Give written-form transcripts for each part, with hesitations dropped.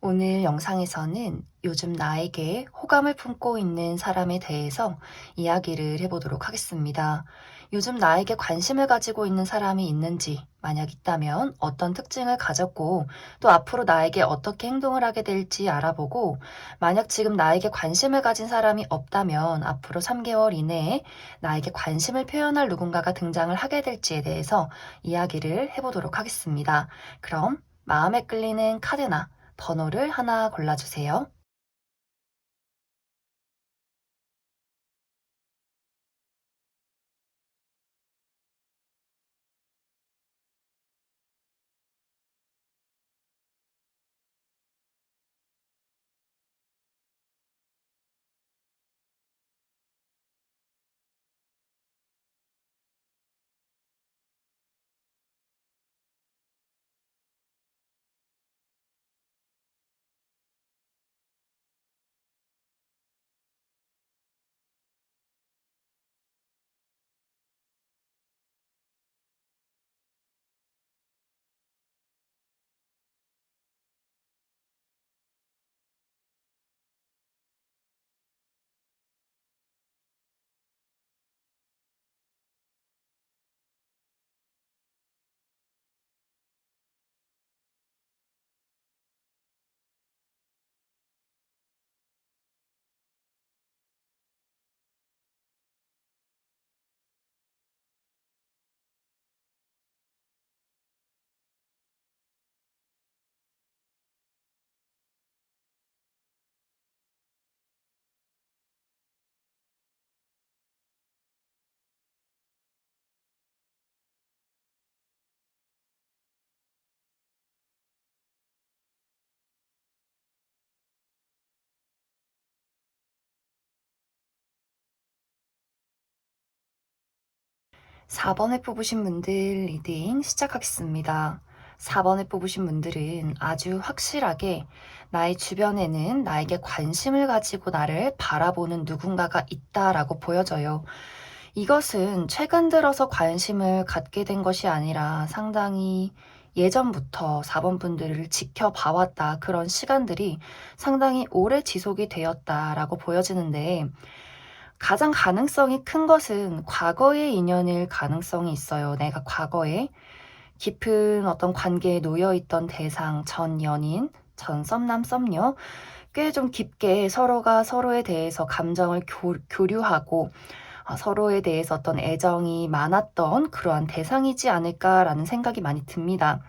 오늘 영상에서는 요즘 나에게 호감을 품고 있는 사람에 대해서 이야기를 해보도록 하겠습니다. 요즘 나에게 관심을 가지고 있는 사람이 있는지, 만약 있다면 어떤 특징을 가졌고, 또 앞으로 나에게 어떻게 행동을 하게 될지 알아보고, 만약 지금 나에게 관심을 가진 사람이 없다면 앞으로 3개월 이내에 나에게 관심을 표현할 누군가가 등장을 하게 될지에 대해서 이야기를 해보도록 하겠습니다. 그럼 마음에 끌리는 카드나 번호를 하나 골라주세요. 4번에 뽑으신 분들 리딩 시작하겠습니다. 4번에 뽑으신 분들은 아주 확실하게 나의 주변에는 나에게 관심을 가지고 나를 바라보는 누군가가 있다라고 보여져요. 이것은 최근 들어서 관심을 갖게 된 것이 아니라 상당히 예전부터 4번 분들을 지켜봐왔다. 그런 시간들이 상당히 오래 지속이 되었다라고 보여지는데, 가장 가능성이 큰 것은 과거의 인연일 가능성이 있어요. 내가 과거에 깊은 어떤 관계에 놓여있던 대상, 전 연인, 전 썸남, 썸녀, 꽤 좀 깊게 서로가 서로에 대해서 감정을 교류하고 서로에 대해서 어떤 애정이 많았던 그러한 대상이지 않을까라는 생각이 많이 듭니다.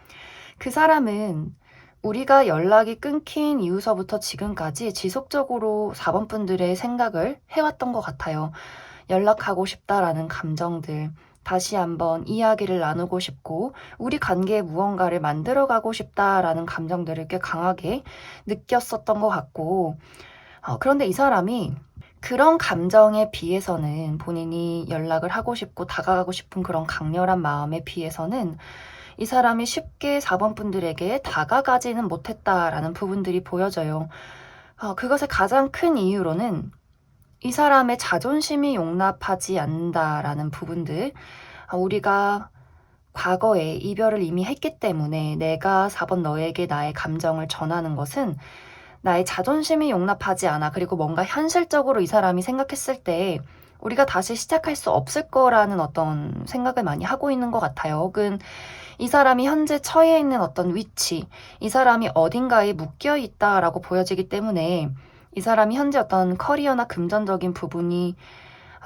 그 사람은 우리가 연락이 끊긴 이후서부터 지금까지 지속적으로 4번 분들의 생각을 해왔던 것 같아요. 연락하고 싶다라는 감정들, 다시 한번 이야기를 나누고 싶고, 우리 관계에 무언가를 만들어가고 싶다라는 감정들을 꽤 강하게 느꼈었던 것 같고, 그런데 이 사람이 그런 감정에 비해서는 본인이 연락을 하고 싶고 다가가고 싶은 그런 강렬한 마음에 비해서는 이 사람이 쉽게 4번 분들에게 다가가지는 못했다라는 부분들이 보여져요. 그것의 가장 큰 이유로는 이 사람의 자존심이 용납하지 않는다라는 부분들, 우리가 과거에 이별을 이미 했기 때문에 내가 4번 너에게 나의 감정을 전하는 것은 나의 자존심이 용납하지 않아. 그리고 뭔가 현실적으로 이 사람이 생각했을 때 우리가 다시 시작할 수 없을 거라는 어떤 생각을 많이 하고 있는 것 같아요. 혹은 이 사람이 현재 처해 있는 어떤 위치, 이 사람이 어딘가에 묶여 있다라고 보여지기 때문에 이 사람이 현재 어떤 커리어나 금전적인 부분이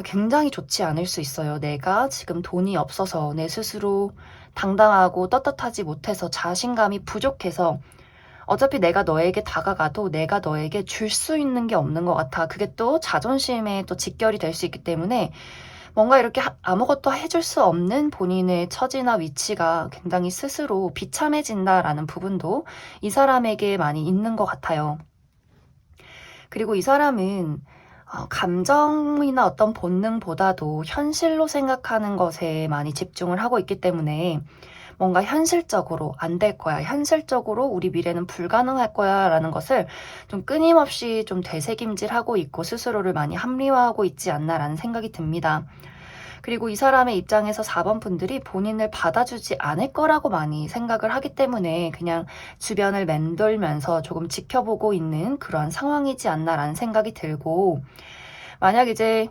굉장히 좋지 않을 수 있어요. 내가 지금 돈이 없어서 내 스스로 당당하고 떳떳하지 못해서 자신감이 부족해서 어차피 내가 너에게 다가가도 내가 너에게 줄 수 있는 게 없는 것 같아. 그게 또 자존심에 또 직결이 될 수 있기 때문에 뭔가 이렇게 아무것도 해줄 수 없는 본인의 처지나 위치가 굉장히 스스로 비참해진다라는 부분도 이 사람에게 많이 있는 것 같아요. 그리고 이 사람은 감정이나 어떤 본능보다도 현실로 생각하는 것에 많이 집중을 하고 있기 때문에 뭔가 현실적으로 안 될 거야. 현실적으로 우리 미래는 불가능할 거야. 라는 것을 좀 끊임없이 좀 되새김질하고 있고 스스로를 많이 합리화하고 있지 않나라는 생각이 듭니다. 그리고 이 사람의 입장에서 4번 분들이 본인을 받아주지 않을 거라고 많이 생각을 하기 때문에 그냥 주변을 맴돌면서 조금 지켜보고 있는 그러한 상황이지 않나라는 생각이 들고, 만약 이제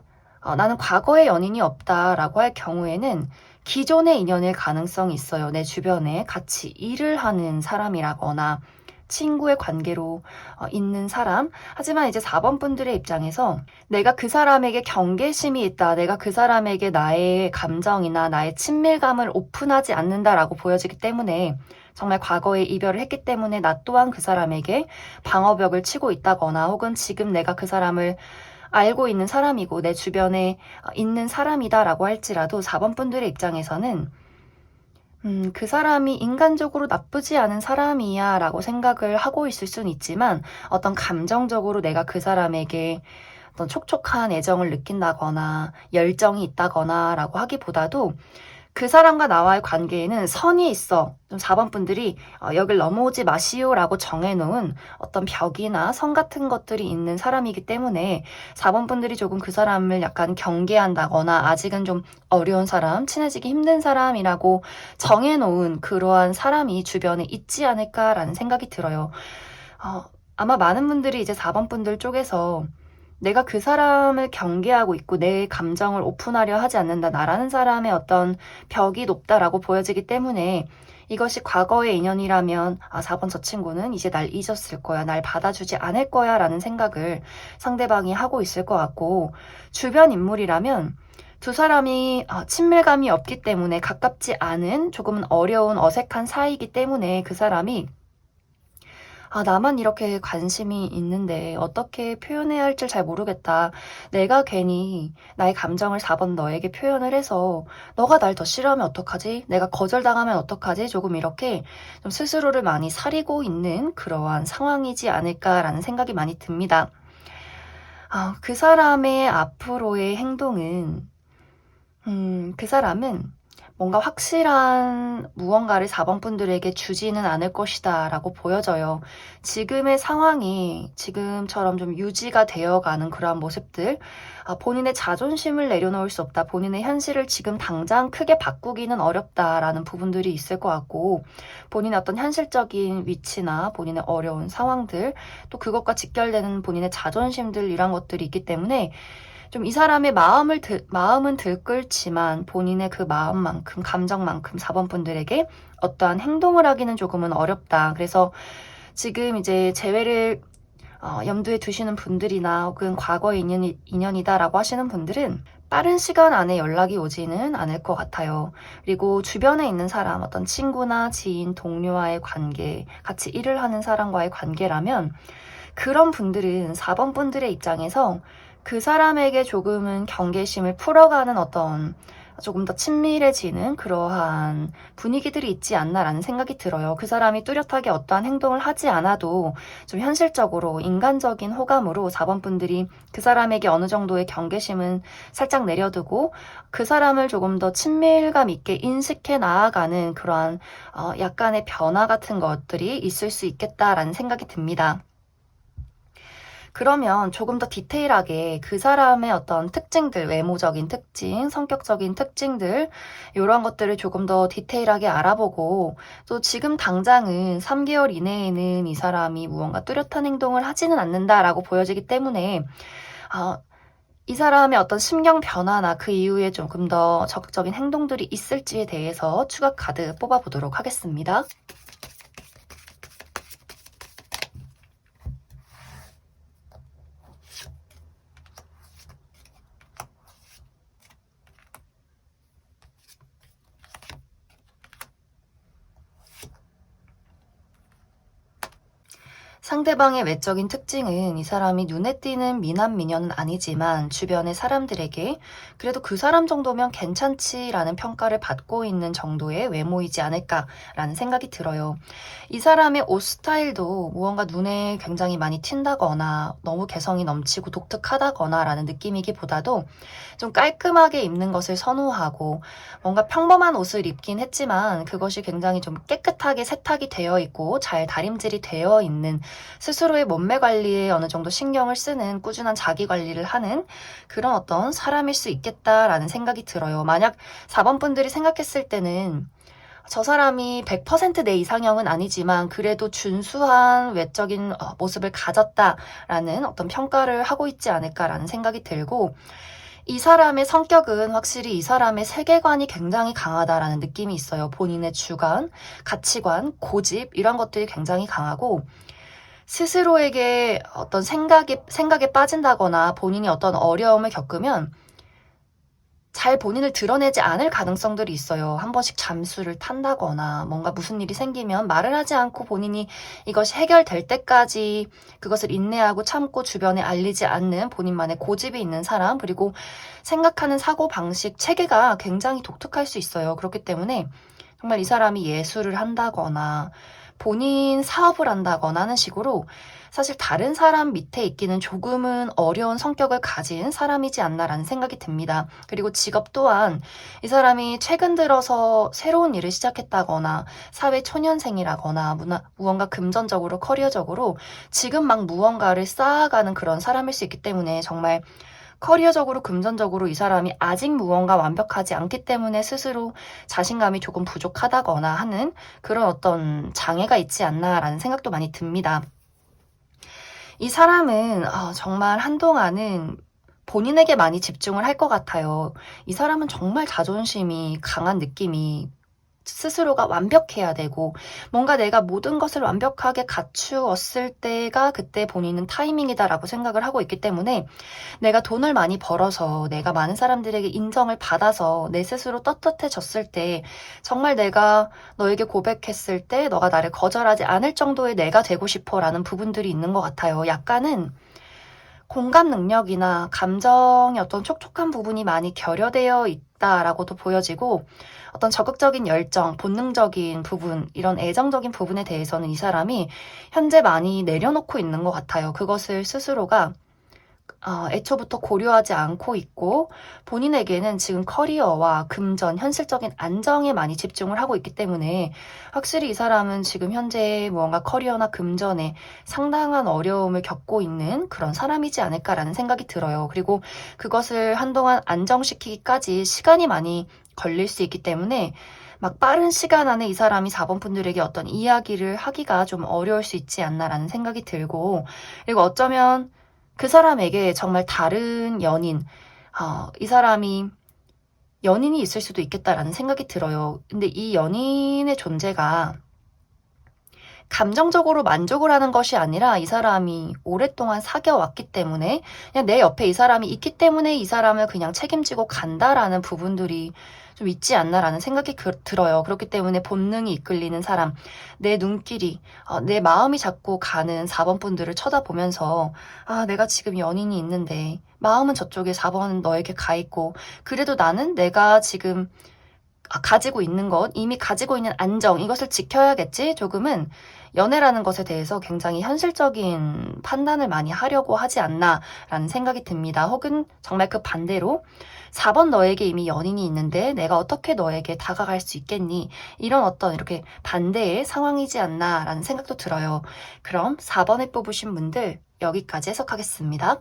나는 과거의 연인이 없다라고 할 경우에는 기존의 인연일 가능성이 있어요. 내 주변에 같이 일을 하는 사람이라거나 친구의 관계로 있는 사람. 하지만 이제 4번 분들의 입장에서 내가 그 사람에게 경계심이 있다, 내가 그 사람에게 나의 감정이나 나의 친밀감을 오픈하지 않는다라고 보여지기 때문에, 정말 과거에 이별을 했기 때문에 나 또한 그 사람에게 방어벽을 치고 있다거나, 혹은 지금 내가 그 사람을 알고 있는 사람이고 내 주변에 있는 사람이다라고 할지라도 4번 분들의 입장에서는 그 사람이 인간적으로 나쁘지 않은 사람이야 라고 생각을 하고 있을 수는 있지만, 어떤 감정적으로 내가 그 사람에게 어떤 촉촉한 애정을 느낀다거나 열정이 있다거나 라고 하기보다도 그 사람과 나와의 관계에는 선이 있어. 좀 4번 분들이 여길 넘어오지 마시오 라고 정해놓은 어떤 벽이나 선 같은 것들이 있는 사람이기 때문에 4번 분들이 조금 그 사람을 약간 경계한다거나 아직은 좀 어려운 사람, 친해지기 힘든 사람이라고 정해놓은 그러한 사람이 주변에 있지 않을까라는 생각이 들어요. 아마 많은 분들이 이제 4번 분들 쪽에서 내가 그 사람을 경계하고 있고 내 감정을 오픈하려 하지 않는다, 나라는 사람의 어떤 벽이 높다라고 보여지기 때문에, 이것이 과거의 인연이라면 4번 저 친구는 이제 날 잊었을 거야, 날 받아주지 않을 거야 라는 생각을 상대방이 하고 있을 것 같고, 주변 인물이라면 두 사람이 친밀감이 없기 때문에 가깝지 않은 조금은 어려운 어색한 사이이기 때문에 그 사람이 나만 이렇게 관심이 있는데 어떻게 표현해야 할지 잘 모르겠다, 내가 괜히 나의 감정을 4번 너에게 표현을 해서 너가 날 더 싫어하면 어떡하지, 내가 거절당하면 어떡하지, 조금 이렇게 좀 스스로를 많이 사리고 있는 그러한 상황이지 않을까라는 생각이 많이 듭니다. 그 사람의 앞으로의 행동은 그 사람은 뭔가 확실한 무언가를 4번 분들에게 주지는 않을 것이다 라고 보여져요. 지금의 상황이 지금처럼 좀 유지가 되어가는 그러한 모습들, 본인의 자존심을 내려놓을 수 없다, 본인의 현실을 지금 당장 크게 바꾸기는 어렵다라는 부분들이 있을 것 같고, 본인의 어떤 현실적인 위치나 본인의 어려운 상황들, 또 그것과 직결되는 본인의 자존심들, 이런 것들이 있기 때문에 좀 이 사람의 마음은 들끓지만 본인의 그 마음만큼, 감정만큼 4번 분들에게 어떠한 행동을 하기는 조금은 어렵다. 그래서 지금 이제 재회를 염두에 두시는 분들이나 혹은 과거의 인연이다라고 하시는 분들은 빠른 시간 안에 연락이 오지는 않을 것 같아요. 그리고 주변에 있는 사람, 어떤 친구나 지인, 동료와의 관계, 같이 일을 하는 사람과의 관계라면 그런 분들은 4번 분들의 입장에서 그 사람에게 조금은 경계심을 풀어가는 어떤 조금 더 친밀해지는 그러한 분위기들이 있지 않나라는 생각이 들어요. 그 사람이 뚜렷하게 어떠한 행동을 하지 않아도 좀 현실적으로 인간적인 호감으로 4번 분들이 그 사람에게 어느 정도의 경계심은 살짝 내려두고 그 사람을 조금 더 친밀감 있게 인식해 나아가는 그러한 약간의 변화 같은 것들이 있을 수 있겠다라는 생각이 듭니다. 그러면 조금 더 디테일하게 그 사람의 어떤 특징들, 외모적인 특징, 성격적인 특징들, 이런 것들을 조금 더 디테일하게 알아보고, 또 지금 당장은 3개월 이내에는 이 사람이 무언가 뚜렷한 행동을 하지는 않는다라고 보여지기 때문에 이 사람의 어떤 심경 변화나 그 이후에 조금 더 적극적인 행동들이 있을지에 대해서 추가 카드 뽑아보도록 하겠습니다. 상대방의 외적인 특징은 이 사람이 눈에 띄는 미남 미녀는 아니지만 주변의 사람들에게 그래도 그 사람 정도면 괜찮지라는 평가를 받고 있는 정도의 외모이지 않을까라는 생각이 들어요. 이 사람의 옷 스타일도 무언가 눈에 굉장히 많이 튄다거나 너무 개성이 넘치고 독특하다거나 라는 느낌이기보다도 좀 깔끔하게 입는 것을 선호하고, 뭔가 평범한 옷을 입긴 했지만 그것이 굉장히 좀 깨끗하게 세탁이 되어 있고 잘 다림질이 되어 있는 스스로의 몸매 관리에 어느 정도 신경을 쓰는 꾸준한 자기 관리를 하는 그런 어떤 사람일 수 있겠다라는 생각이 들어요. 만약 4번 분들이 생각했을 때는 저 사람이 100% 내 이상형은 아니지만 그래도 준수한 외적인 모습을 가졌다라는 어떤 평가를 하고 있지 않을까라는 생각이 들고, 이 사람의 성격은 확실히 이 사람의 세계관이 굉장히 강하다라는 느낌이 있어요. 본인의 주관, 가치관, 고집 이런 것들이 굉장히 강하고, 스스로에게 어떤 생각에 빠진다거나 본인이 어떤 어려움을 겪으면 잘 본인을 드러내지 않을 가능성들이 있어요. 한 번씩 잠수를 탄다거나 뭔가 무슨 일이 생기면 말을 하지 않고 본인이 이것이 해결될 때까지 그것을 인내하고 참고 주변에 알리지 않는 본인만의 고집이 있는 사람, 그리고 생각하는 사고방식, 체계가 굉장히 독특할 수 있어요. 그렇기 때문에 정말 이 사람이 예술을 한다거나 본인 사업을 한다거나 하는 식으로 사실 다른 사람 밑에 있기는 조금은 어려운 성격을 가진 사람이지 않나라는 생각이 듭니다. 그리고 직업 또한 이 사람이 최근 들어서 새로운 일을 시작했다거나 사회 초년생이라거나 무언가 금전적으로 커리어적으로 지금 막 무언가를 쌓아가는 그런 사람일 수 있기 때문에 정말 커리어적으로 금전적으로 이 사람이 아직 무언가 완벽하지 않기 때문에 스스로 자신감이 조금 부족하다거나 하는 그런 어떤 장애가 있지 않나라는 생각도 많이 듭니다. 이 사람은 정말 한동안은 본인에게 많이 집중을 할 것 같아요. 이 사람은 정말 자존심이 강한 느낌이, 스스로가 완벽해야 되고 뭔가 내가 모든 것을 완벽하게 갖추었을 때가 그때 본인은 타이밍이다라고 생각을 하고 있기 때문에, 내가 돈을 많이 벌어서 내가 많은 사람들에게 인정을 받아서 내 스스로 떳떳해졌을 때 정말 내가 너에게 고백했을 때 너가 나를 거절하지 않을 정도의 내가 되고 싶어라는 부분들이 있는 것 같아요. 약간은 공감 능력이나 감정의 어떤 촉촉한 부분이 많이 결여되어 있다라고도 보여지고, 어떤 적극적인 열정, 본능적인 부분, 이런 애정적인 부분에 대해서는 이 사람이 현재 많이 내려놓고 있는 것 같아요. 그것을 스스로가 애초부터 고려하지 않고 있고, 본인에게는 지금 커리어와 금전, 현실적인 안정에 많이 집중을 하고 있기 때문에 확실히 이 사람은 지금 현재 무언가 커리어나 금전에 상당한 어려움을 겪고 있는 그런 사람이지 않을까라는 생각이 들어요. 그리고 그것을 한동안 안정시키기까지 시간이 많이 걸릴 수 있기 때문에 막 빠른 시간 안에 이 사람이 4번 분들에게 어떤 이야기를 하기가 좀 어려울 수 있지 않나라는 생각이 들고, 그리고 어쩌면 그 사람에게 정말 다른 연인, 이 사람이 연인이 있을 수도 있겠다라는 생각이 들어요. 근데 이 연인의 존재가 감정적으로 만족을 하는 것이 아니라 이 사람이 오랫동안 사귀어왔기 때문에 그냥 내 옆에 이 사람이 있기 때문에 이 사람을 그냥 책임지고 간다라는 부분들이 좀 있지 않나라는 생각이 들어요. 그렇기 때문에 본능이 이끌리는 사람, 내 눈길이, 내 마음이 자꾸 가는 4번 분들을 쳐다보면서 내가 지금 연인이 있는데 마음은 저쪽에 4번은 너에게 가 있고, 그래도 나는 내가 지금 가지고 있는 것, 이미 가지고 있는 안정, 이것을 지켜야겠지? 조금은 연애라는 것에 대해서 굉장히 현실적인 판단을 많이 하려고 하지 않나라는 생각이 듭니다. 혹은 정말 그 반대로 4번 너에게 이미 연인이 있는데 내가 어떻게 너에게 다가갈 수 있겠니? 이런 어떤 이렇게 반대의 상황이지 않나라는 생각도 들어요. 그럼 4번을 뽑으신 분들 여기까지 해석하겠습니다.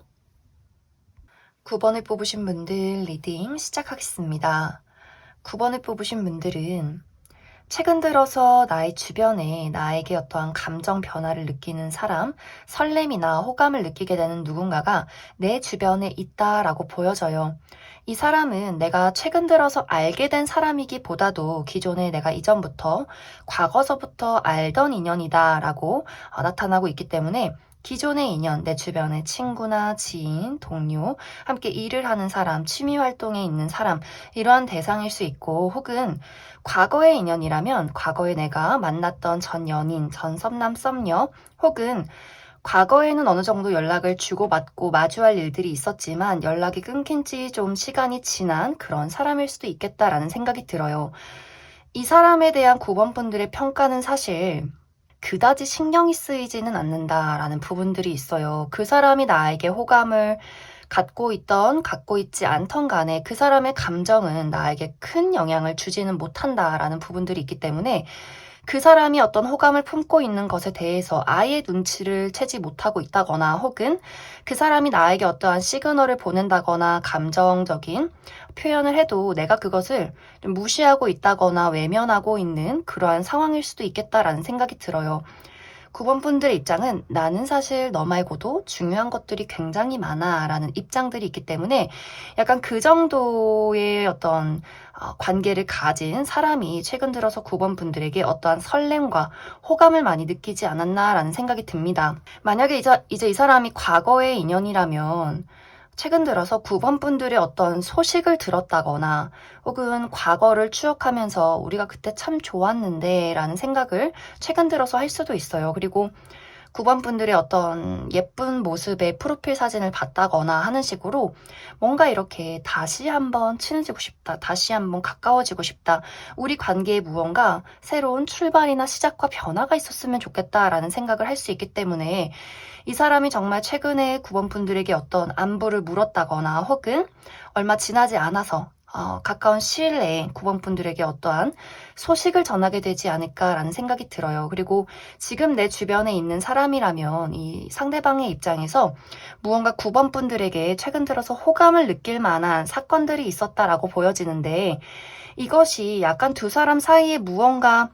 9번을 뽑으신 분들 리딩 시작하겠습니다. 9번을 뽑으신 분들은 최근 들어서 나의 주변에 나에게 어떠한 감정 변화를 느끼는 사람, 설렘이나 호감을 느끼게 되는 누군가가 내 주변에 있다라고 보여져요. 이 사람은 내가 최근 들어서 알게 된 사람이기보다도 기존에 내가 이전부터, 과거서부터 알던 인연이다라고 나타나고 있기 때문에 기존의 인연, 내 주변의 친구나 지인, 동료, 함께 일을 하는 사람, 취미 활동에 있는 사람, 이러한 대상일 수 있고, 혹은 과거의 인연이라면 과거에 내가 만났던 전 연인, 전 썸남, 썸녀, 혹은 과거에는 어느 정도 연락을 주고받고 마주할 일들이 있었지만 연락이 끊긴 지 좀 시간이 지난 그런 사람일 수도 있겠다라는 생각이 들어요. 이 사람에 대한 9번 분들의 평가는 사실 그다지 신경이 쓰이지는 않는다라는 부분들이 있어요. 그 사람이 나에게 호감을 갖고 있던 갖고 있지 않던 간에 그 사람의 감정은 나에게 큰 영향을 주지는 못한다라는 부분들이 있기 때문에 그 사람이 어떤 호감을 품고 있는 것에 대해서 아예 눈치를 채지 못하고 있다거나 혹은 그 사람이 나에게 어떠한 시그널을 보낸다거나 감정적인 표현을 해도 내가 그것을 좀 무시하고 있다거나 외면하고 있는 그러한 상황일 수도 있겠다라는 생각이 들어요. 9번 분들의 입장은 나는 사실 너 말고도 중요한 것들이 굉장히 많아 라는 입장들이 있기 때문에 약간 그 정도의 어떤 관계를 가진 사람이 최근 들어서 9번 분들에게 어떠한 설렘과 호감을 많이 느끼지 않았나 라는 생각이 듭니다. 만약에 이제 이 사람이 과거의 인연이라면 최근 들어서 9번 분들의 어떤 소식을 들었다거나 혹은 과거를 추억하면서 우리가 그때 참 좋았는데 라는 생각을 최근 들어서 할 수도 있어요. 그리고 9번 분들의 어떤 예쁜 모습의 프로필 사진을 봤다거나 하는 식으로 뭔가 이렇게 다시 한번 친해지고 싶다, 다시 한번 가까워지고 싶다, 우리 관계에 무언가 새로운 출발이나 시작과 변화가 있었으면 좋겠다라는 생각을 할 수 있기 때문에 이 사람이 정말 최근에 9번 분들에게 어떤 안부를 물었다거나 혹은 얼마 지나지 않아서 가까운 시일 내에 9번 분들에게 어떠한 소식을 전하게 되지 않을까라는 생각이 들어요. 그리고 지금 내 주변에 있는 사람이라면 이 상대방의 입장에서 무언가 9번 분들에게 최근 들어서 호감을 느낄 만한 사건들이 있었다라고 보여지는데 이것이 약간 두 사람 사이에 무언가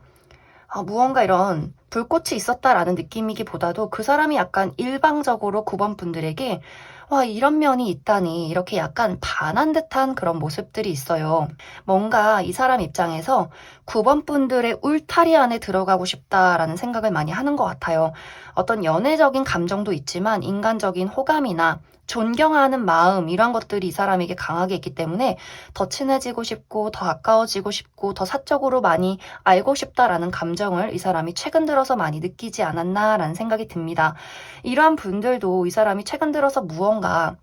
이런 불꽃이 있었다라는 느낌이기보다도 그 사람이 약간 일방적으로 9번 분들에게 와, 이런 면이 있다니 이렇게 약간 반한 듯한 그런 모습들이 있어요. 뭔가 이 사람 입장에서 9번 분들의 울타리 안에 들어가고 싶다라는 생각을 많이 하는 것 같아요. 어떤 연애적인 감정도 있지만 인간적인 호감이나 존경하는 마음 이런 것들이 이 사람에게 강하게 있기 때문에 더 친해지고 싶고 더 가까워지고 싶고 더 사적으로 많이 알고 싶다라는 감정을 이 사람이 최근 들어서 많이 느끼지 않았나라는 생각이 듭니다. 이러한 분들도 이 사람이 최근 들어서 무언가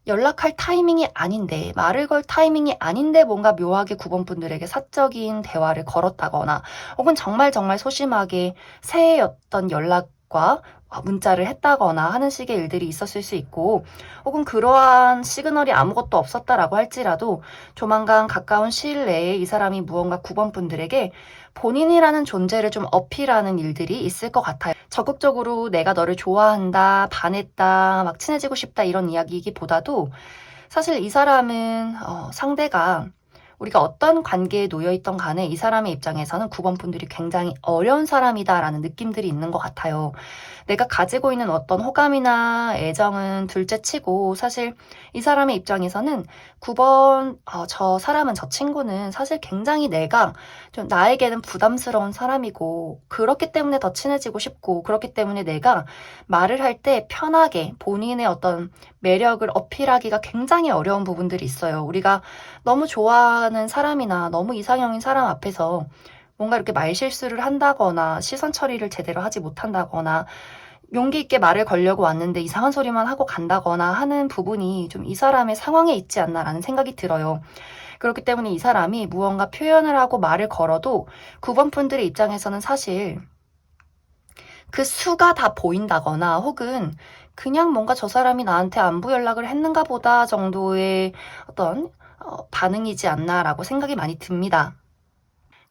연락할 타이밍이 아닌데, 말을 걸 타이밍이 아닌데 뭔가 묘하게 9번 분들에게 사적인 대화를 걸었다거나 혹은 정말 정말 소심하게 새해 어떤 연락과 문자를 했다거나 하는 식의 일들이 있었을 수 있고 혹은 그러한 시그널이 아무것도 없었다라고 할지라도 조만간 가까운 시일 내에 이 사람이 무언가 9번 분들에게 본인이라는 존재를 좀 어필하는 일들이 있을 것 같아요. 적극적으로 내가 너를 좋아한다, 반했다, 막 친해지고 싶다 이런 이야기이기보다도 사실 이 사람은 상대가 우리가 어떤 관계에 놓여 있던 간에 이 사람의 입장에서는 9번 분들이 굉장히 어려운 사람이다라는 느낌들이 있는 것 같아요. 내가 가지고 있는 어떤 호감이나 애정은 둘째치고 사실 이 사람의 입장에서는 9번 저 사람은 저 친구는 사실 굉장히 내가 좀 나에게는 부담스러운 사람이고 그렇기 때문에 더 친해지고 싶고 그렇기 때문에 내가 말을 할 때 편하게 본인의 어떤 매력을 어필하기가 굉장히 어려운 부분들이 있어요. 우리가 너무 좋아하는 사람이나 너무 이상형인 사람 앞에서 뭔가 이렇게 말실수를 한다거나 시선 처리를 제대로 하지 못한다거나 용기 있게 말을 걸려고 왔는데 이상한 소리만 하고 간다거나 하는 부분이 좀 이 사람의 상황에 있지 않나라는 생각이 들어요. 그렇기 때문에 이 사람이 무언가 표현을 하고 말을 걸어도 9번 분들의 입장에서는 사실 그 수가 다 보인다거나 혹은 그냥 뭔가 저 사람이 나한테 안부 연락을 했는가 보다 정도의 어떤 반응이지 않나라고 생각이 많이 듭니다.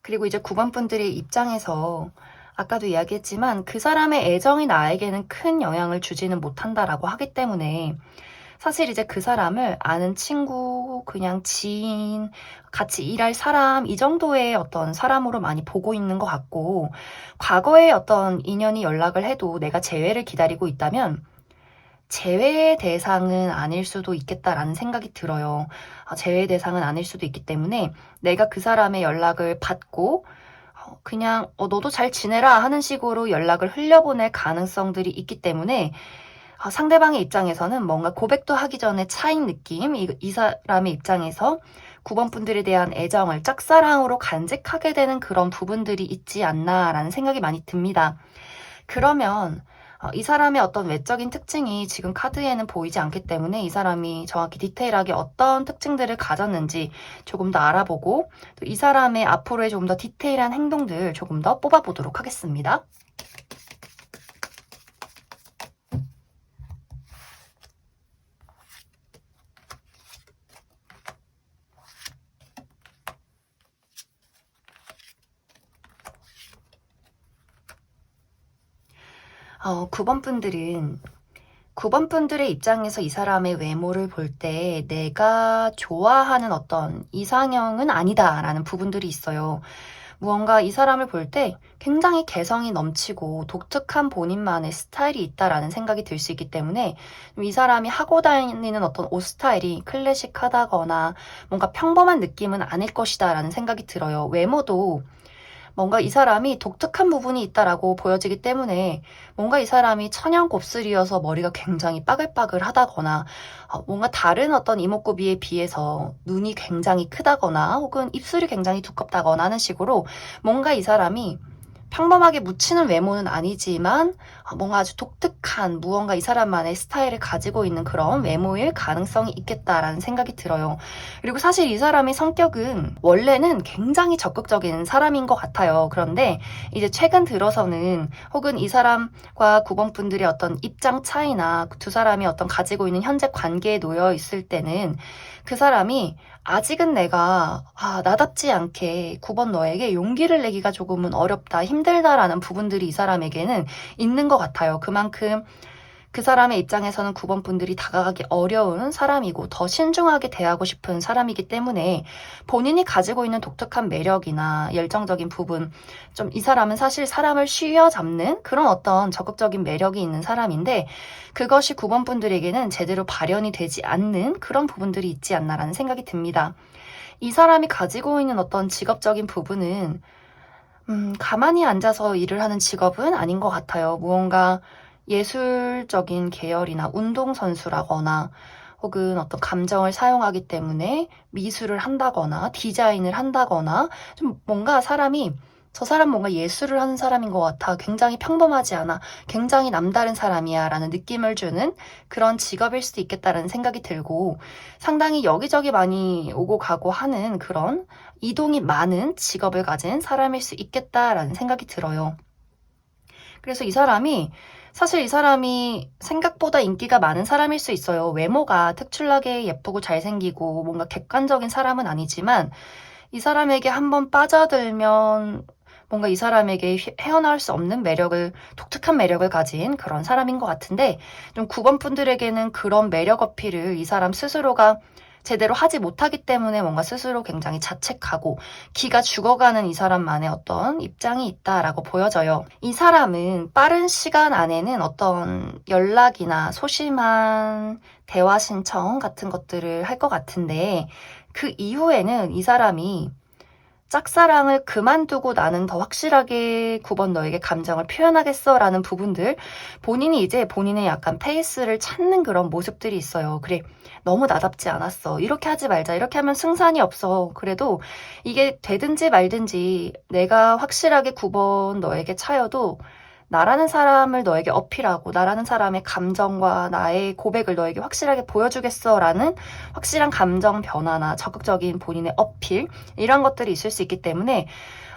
그리고 이제 9번 분들의 입장에서 아까도 이야기했지만 그 사람의 애정이 나에게는 큰 영향을 주지는 못한다라고 하기 때문에 사실 이제 그 사람을 아는 친구, 그냥 지인, 같이 일할 사람, 이 정도의 어떤 사람으로 많이 보고 있는 것 같고, 과거에 어떤 인연이 연락을 해도 내가 재회를 기다리고 있다면, 재회의 대상은 아닐 수도 있겠다라는 생각이 들어요. 재회의 대상은 아닐 수도 있기 때문에 내가 그 사람의 연락을 받고, 그냥 너도 잘 지내라 하는 식으로 연락을 흘려보낼 가능성들이 있기 때문에 상대방의 입장에서는 뭔가 고백도 하기 전에 차인 느낌, 이 사람의 입장에서 9번 분들에 대한 애정을 짝사랑으로 간직하게 되는 그런 부분들이 있지 않나라는 생각이 많이 듭니다. 그러면 이 사람의 어떤 외적인 특징이 지금 카드에는 보이지 않기 때문에 이 사람이 정확히 디테일하게 어떤 특징들을 가졌는지 조금 더 알아보고 또 이 사람의 앞으로의 조금 더 디테일한 행동들 조금 더 뽑아보도록 하겠습니다. 9번 분들은 9번 분들의 입장에서 이 사람의 외모를 볼 때 내가 좋아하는 어떤 이상형은 아니다라는 부분들이 있어요. 무언가 이 사람을 볼 때 굉장히 개성이 넘치고 독특한 본인만의 스타일이 있다라는 생각이 들 수 있기 때문에 이 사람이 하고 다니는 어떤 옷 스타일이 클래식하다거나 뭔가 평범한 느낌은 아닐 것이다라는 생각이 들어요. 외모도 뭔가 이 사람이 독특한 부분이 있다라고 보여지기 때문에 뭔가 이 사람이 천연 곱슬이어서 머리가 굉장히 빠글빠글하다거나 뭔가 다른 어떤 이목구비에 비해서 눈이 굉장히 크다거나 혹은 입술이 굉장히 두껍다거나 하는 식으로 뭔가 이 사람이 평범하게 묻히는 외모는 아니지만 뭔가 아주 독특한 무언가 이 사람만의 스타일을 가지고 있는 그런 외모일 가능성이 있겠다라는 생각이 들어요. 그리고 사실 이 사람의 성격은 원래는 굉장히 적극적인 사람인 것 같아요. 그런데 이제 최근 들어서는 혹은 이 사람과 9번 분들의 어떤 입장 차이나 두 사람이 어떤 가지고 있는 현재 관계에 놓여 있을 때는 그 사람이 아직은 내가 나답지 않게 9번 너에게 용기를 내기가 조금은 어렵다, 힘들다라는 부분들이 이 사람에게는 있는 것 같아요. 그만큼 그 사람의 입장에서는 9번 분들이 다가가기 어려운 사람이고 더 신중하게 대하고 싶은 사람이기 때문에 본인이 가지고 있는 독특한 매력이나 열정적인 부분, 좀 이 사람은 사실 사람을 휘어잡는 그런 어떤 적극적인 매력이 있는 사람인데 그것이 9번 분들에게는 제대로 발현이 되지 않는 그런 부분들이 있지 않나라는 생각이 듭니다. 이 사람이 가지고 있는 어떤 직업적인 부분은 가만히 앉아서 일을 하는 직업은 아닌 것 같아요. 무언가 예술적인 계열이나 운동선수라거나 혹은 어떤 감정을 사용하기 때문에 미술을 한다거나 디자인을 한다거나 좀 뭔가 사람이 저 사람 뭔가 예술을 하는 사람인 것 같아. 굉장히 평범하지 않아. 굉장히 남다른 사람이야. 라는 느낌을 주는 그런 직업일 수도 있겠다라는 생각이 들고 상당히 여기저기 많이 오고 가고 하는 그런 이동이 많은 직업을 가진 사람일 수 있겠다라는 생각이 들어요. 그래서 사실 이 사람이 생각보다 인기가 많은 사람일 수 있어요. 외모가 특출나게 예쁘고 잘생기고 뭔가 객관적인 사람은 아니지만 이 사람에게 한번 빠져들면 뭔가 이 사람에게 헤어나올 수 없는 독특한 매력을 가진 그런 사람인 것 같은데 좀 9번 분들에게는 그런 매력 어필을 이 사람 스스로가 제대로 하지 못하기 때문에 뭔가 스스로 굉장히 자책하고 기가 죽어가는 이 사람만의 어떤 입장이 있다라고 보여져요. 이 사람은 빠른 시간 안에는 어떤 연락이나 소심한 대화 신청 같은 것들을 할 것 같은데 그 이후에는 이 사람이 짝사랑을 그만두고 나는 더 확실하게 9번 너에게 감정을 표현하겠어 라는 부분들 본인이 이제 본인의 약간 페이스를 찾는 그런 모습들이 있어요. 그래 너무 나답지 않았어. 이렇게 하지 말자. 이렇게 하면 승산이 없어. 그래도 이게 되든지 말든지 내가 확실하게 9번 너에게 차여도 나라는 사람을 너에게 어필하고 나라는 사람의 감정과 나의 고백을 너에게 확실하게 보여주겠어 라는 확실한 감정 변화나 적극적인 본인의 어필 이런 것들이 있을 수 있기 때문에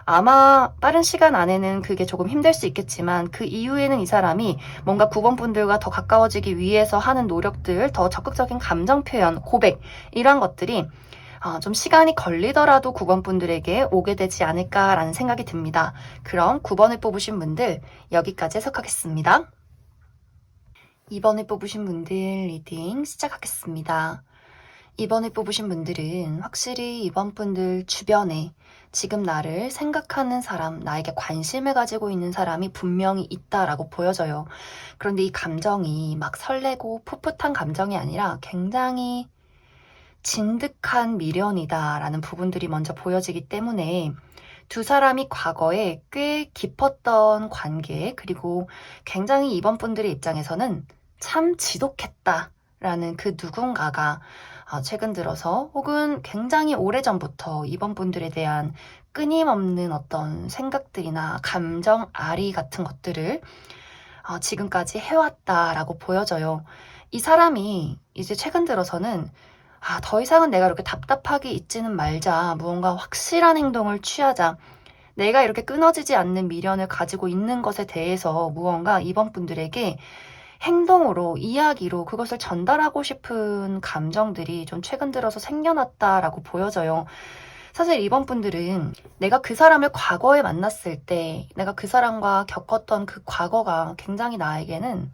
아마 빠른 시간 안에는 그게 조금 힘들 수 있겠지만 그 이후에는 이 사람이 뭔가 9번 분들과 더 가까워지기 위해서 하는 노력들, 더 적극적인 감정 표현, 고백 이런 것들이 좀 시간이 걸리더라도 9번 분들에게 오게 되지 않을까라는 생각이 듭니다. 그럼 9번을 뽑으신 분들 여기까지 해석하겠습니다. 2번을 뽑으신 분들 리딩 시작하겠습니다. 2번을 뽑으신 분들은 확실히 2번 분들 주변에 지금 나를 생각하는 사람, 나에게 관심을 가지고 있는 사람이 분명히 있다라고 보여져요. 그런데 이 감정이 막 설레고 풋풋한 감정이 아니라 굉장히 진득한 미련이다라는 부분들이 먼저 보여지기 때문에 두 사람이 과거에 꽤 깊었던 관계 그리고 굉장히 이번 분들의 입장에서는 참 지독했다라는 그 누군가가 최근 들어서 혹은 굉장히 오래전부터 이번 분들에 대한 끊임없는 어떤 생각들이나 감정 아리 같은 것들을 지금까지 해왔다라고 보여져요. 이 사람이 이제 최근 들어서는 더 이상은 내가 이렇게 답답하게 있지는 말자. 무언가 확실한 행동을 취하자. 내가 이렇게 끊어지지 않는 미련을 가지고 있는 것에 대해서 무언가 이번 분들에게 행동으로, 이야기로 그것을 전달하고 싶은 감정들이 좀 최근 들어서 생겨났다라고 보여져요. 사실 이번 분들은 내가 그 사람을 과거에 만났을 때 내가 그 사람과 겪었던 그 과거가 굉장히 나에게는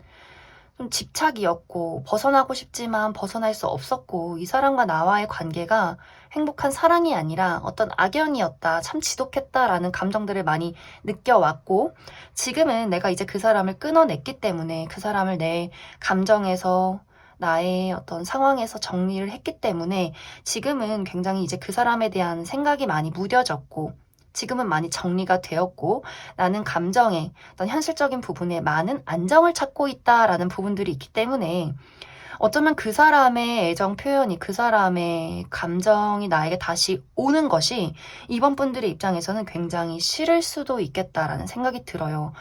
좀 집착이었고 벗어나고 싶지만 벗어날 수 없었고 이 사람과 나와의 관계가 행복한 사랑이 아니라 어떤 악연이었다, 참 지독했다라는 감정들을 많이 느껴왔고 지금은 내가 이제 그 사람을 끊어냈기 때문에 그 사람을 내 감정에서 나의 어떤 상황에서 정리를 했기 때문에 지금은 굉장히 이제 그 사람에 대한 생각이 많이 무뎌졌고 지금은 많이 정리가 되었고 나는 감정에 어떤 현실적인 부분에 많은 안정을 찾고 있다라는 부분들이 있기 때문에 어쩌면 그 사람의 애정 표현이 그 사람의 감정이 나에게 다시 오는 것이 이번 분들의 입장에서는 굉장히 싫을 수도 있겠다라는 생각이 들어요.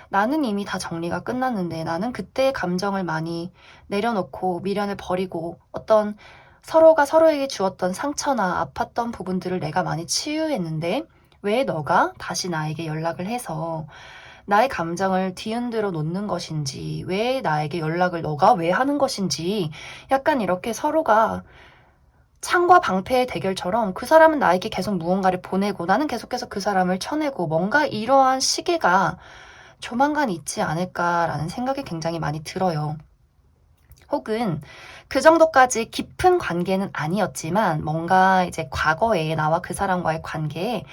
나는 이미 다 정리가 끝났는데 나는 그때의 감정을 많이 내려놓고 미련을 버리고 어떤 서로가 서로에게 주었던 상처나 아팠던 부분들을 내가 많이 치유했는데 왜 너가 다시 나에게 연락을 해서 나의 감정을 뒤흔들어 놓는 것인지, 왜 나에게 연락을 너가 왜 하는 것인지, 약간 이렇게 서로가 창과 방패의 대결처럼 그 사람은 나에게 계속 무언가를 보내고 나는 계속해서 그 사람을 쳐내고 뭔가 이러한 시기가 조만간 있지 않을까라는 생각이 굉장히 많이 들어요. 혹은 그 정도까지 깊은 관계는 아니었지만 뭔가 이제 과거에 나와 그 사람과의 관계에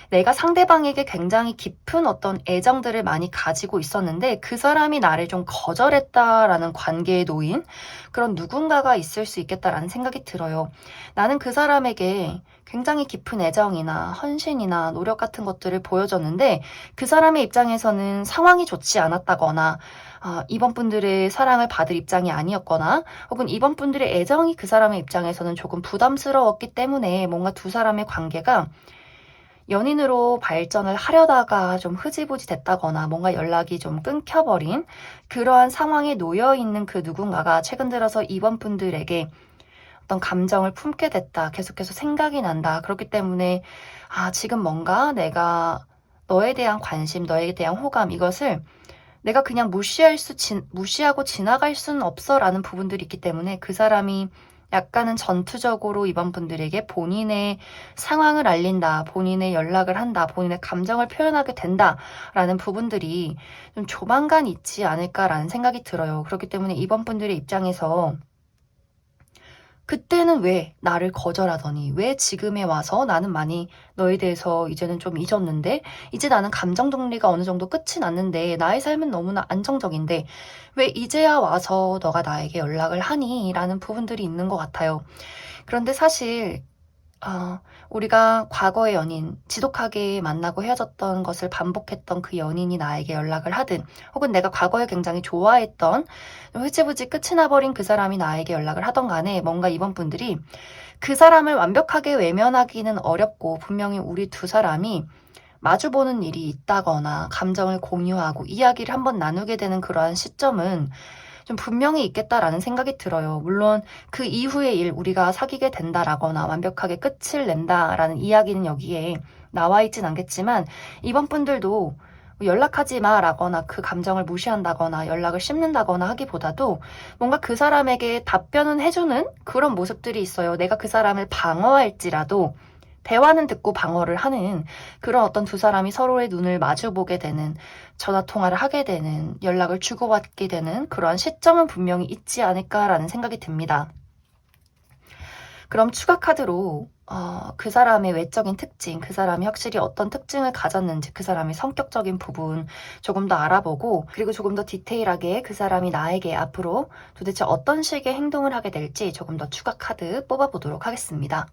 내가 상대방에게 굉장히 깊은 어떤 애정들을 많이 가지고 있었는데 그 사람이 나를 좀 거절했다라는 관계에 놓인 그런 누군가가 있을 수 있겠다라는 생각이 들어요. 나는 그 사람에게 굉장히 깊은 애정이나 헌신이나 노력 같은 것들을 보여줬는데 그 사람의 입장에서는 상황이 좋지 않았다거나 이번 분들의 사랑을 받을 입장이 아니었거나 혹은 이번 분들의 애정이 그 사람의 입장에서는 조금 부담스러웠기 때문에 뭔가 두 사람의 관계가 연인으로 발전을 하려다가 좀 흐지부지 됐다거나 뭔가 연락이 좀 끊겨버린 그러한 상황에 놓여 있는 그 누군가가 최근 들어서 이번 분들에게 어떤 감정을 품게 됐다. 계속해서 생각이 난다. 그렇기 때문에 지금 뭔가 내가 너에 대한 관심, 너에 대한 호감 이것을 내가 그냥 무시하고 지나갈 수는 없어라는 부분들이 있기 때문에 그 사람이 약간은 전투적으로 이번 분들에게 본인의 상황을 알린다, 본인의 연락을 한다, 본인의 감정을 표현하게 된다라는 부분들이 좀 조만간 있지 않을까라는 생각이 들어요. 그렇기 때문에 이번 분들의 입장에서 그때는 왜 나를 거절하더니 왜 지금에 와서 나는 많이 너에 대해서 이제는 좀 잊었는데 이제 나는 감정 정리가 어느 정도 끝이 났는데 나의 삶은 너무나 안정적인데 왜 이제야 와서 너가 나에게 연락을 하니? 라는 부분들이 있는 것 같아요. 그런데 사실 우리가 과거의 연인, 지독하게 만나고 헤어졌던 것을 반복했던 그 연인이 나에게 연락을 하든, 혹은 내가 과거에 굉장히 좋아했던, 흐지부지 끝이 나버린 그 사람이 나에게 연락을 하던 간에 뭔가 이번 분들이 그 사람을 완벽하게 외면하기는 어렵고, 분명히 우리 두 사람이 마주보는 일이 있다거나, 감정을 공유하고, 이야기를 한번 나누게 되는 그러한 시점은 좀 분명히 있겠다라는 생각이 들어요. 물론 그 이후의 일 우리가 사귀게 된다라거나 완벽하게 끝을 낸다라는 이야기는 여기에 나와 있진 않겠지만 이번 분들도 연락하지 마라거나 그 감정을 무시한다거나 연락을 씹는다거나 하기보다도 뭔가 그 사람에게 답변은 해주는 그런 모습들이 있어요. 내가 그 사람을 방어할지라도 대화는 듣고 방어를 하는 그런 어떤 두 사람이 서로의 눈을 마주보게 되는 전화 통화를 하게 되는 연락을 주고받게 되는 그러한 시점은 분명히 있지 않을까라는 생각이 듭니다. 그럼 추가 카드로 그 사람의 외적인 특징, 그 사람이 확실히 어떤 특징을 가졌는지 그 사람의 성격적인 부분 조금 더 알아보고 그리고 조금 더 디테일하게 그 사람이 나에게 앞으로 도대체 어떤 식의 행동을 하게 될지 조금 더 추가 카드 뽑아보도록 하겠습니다.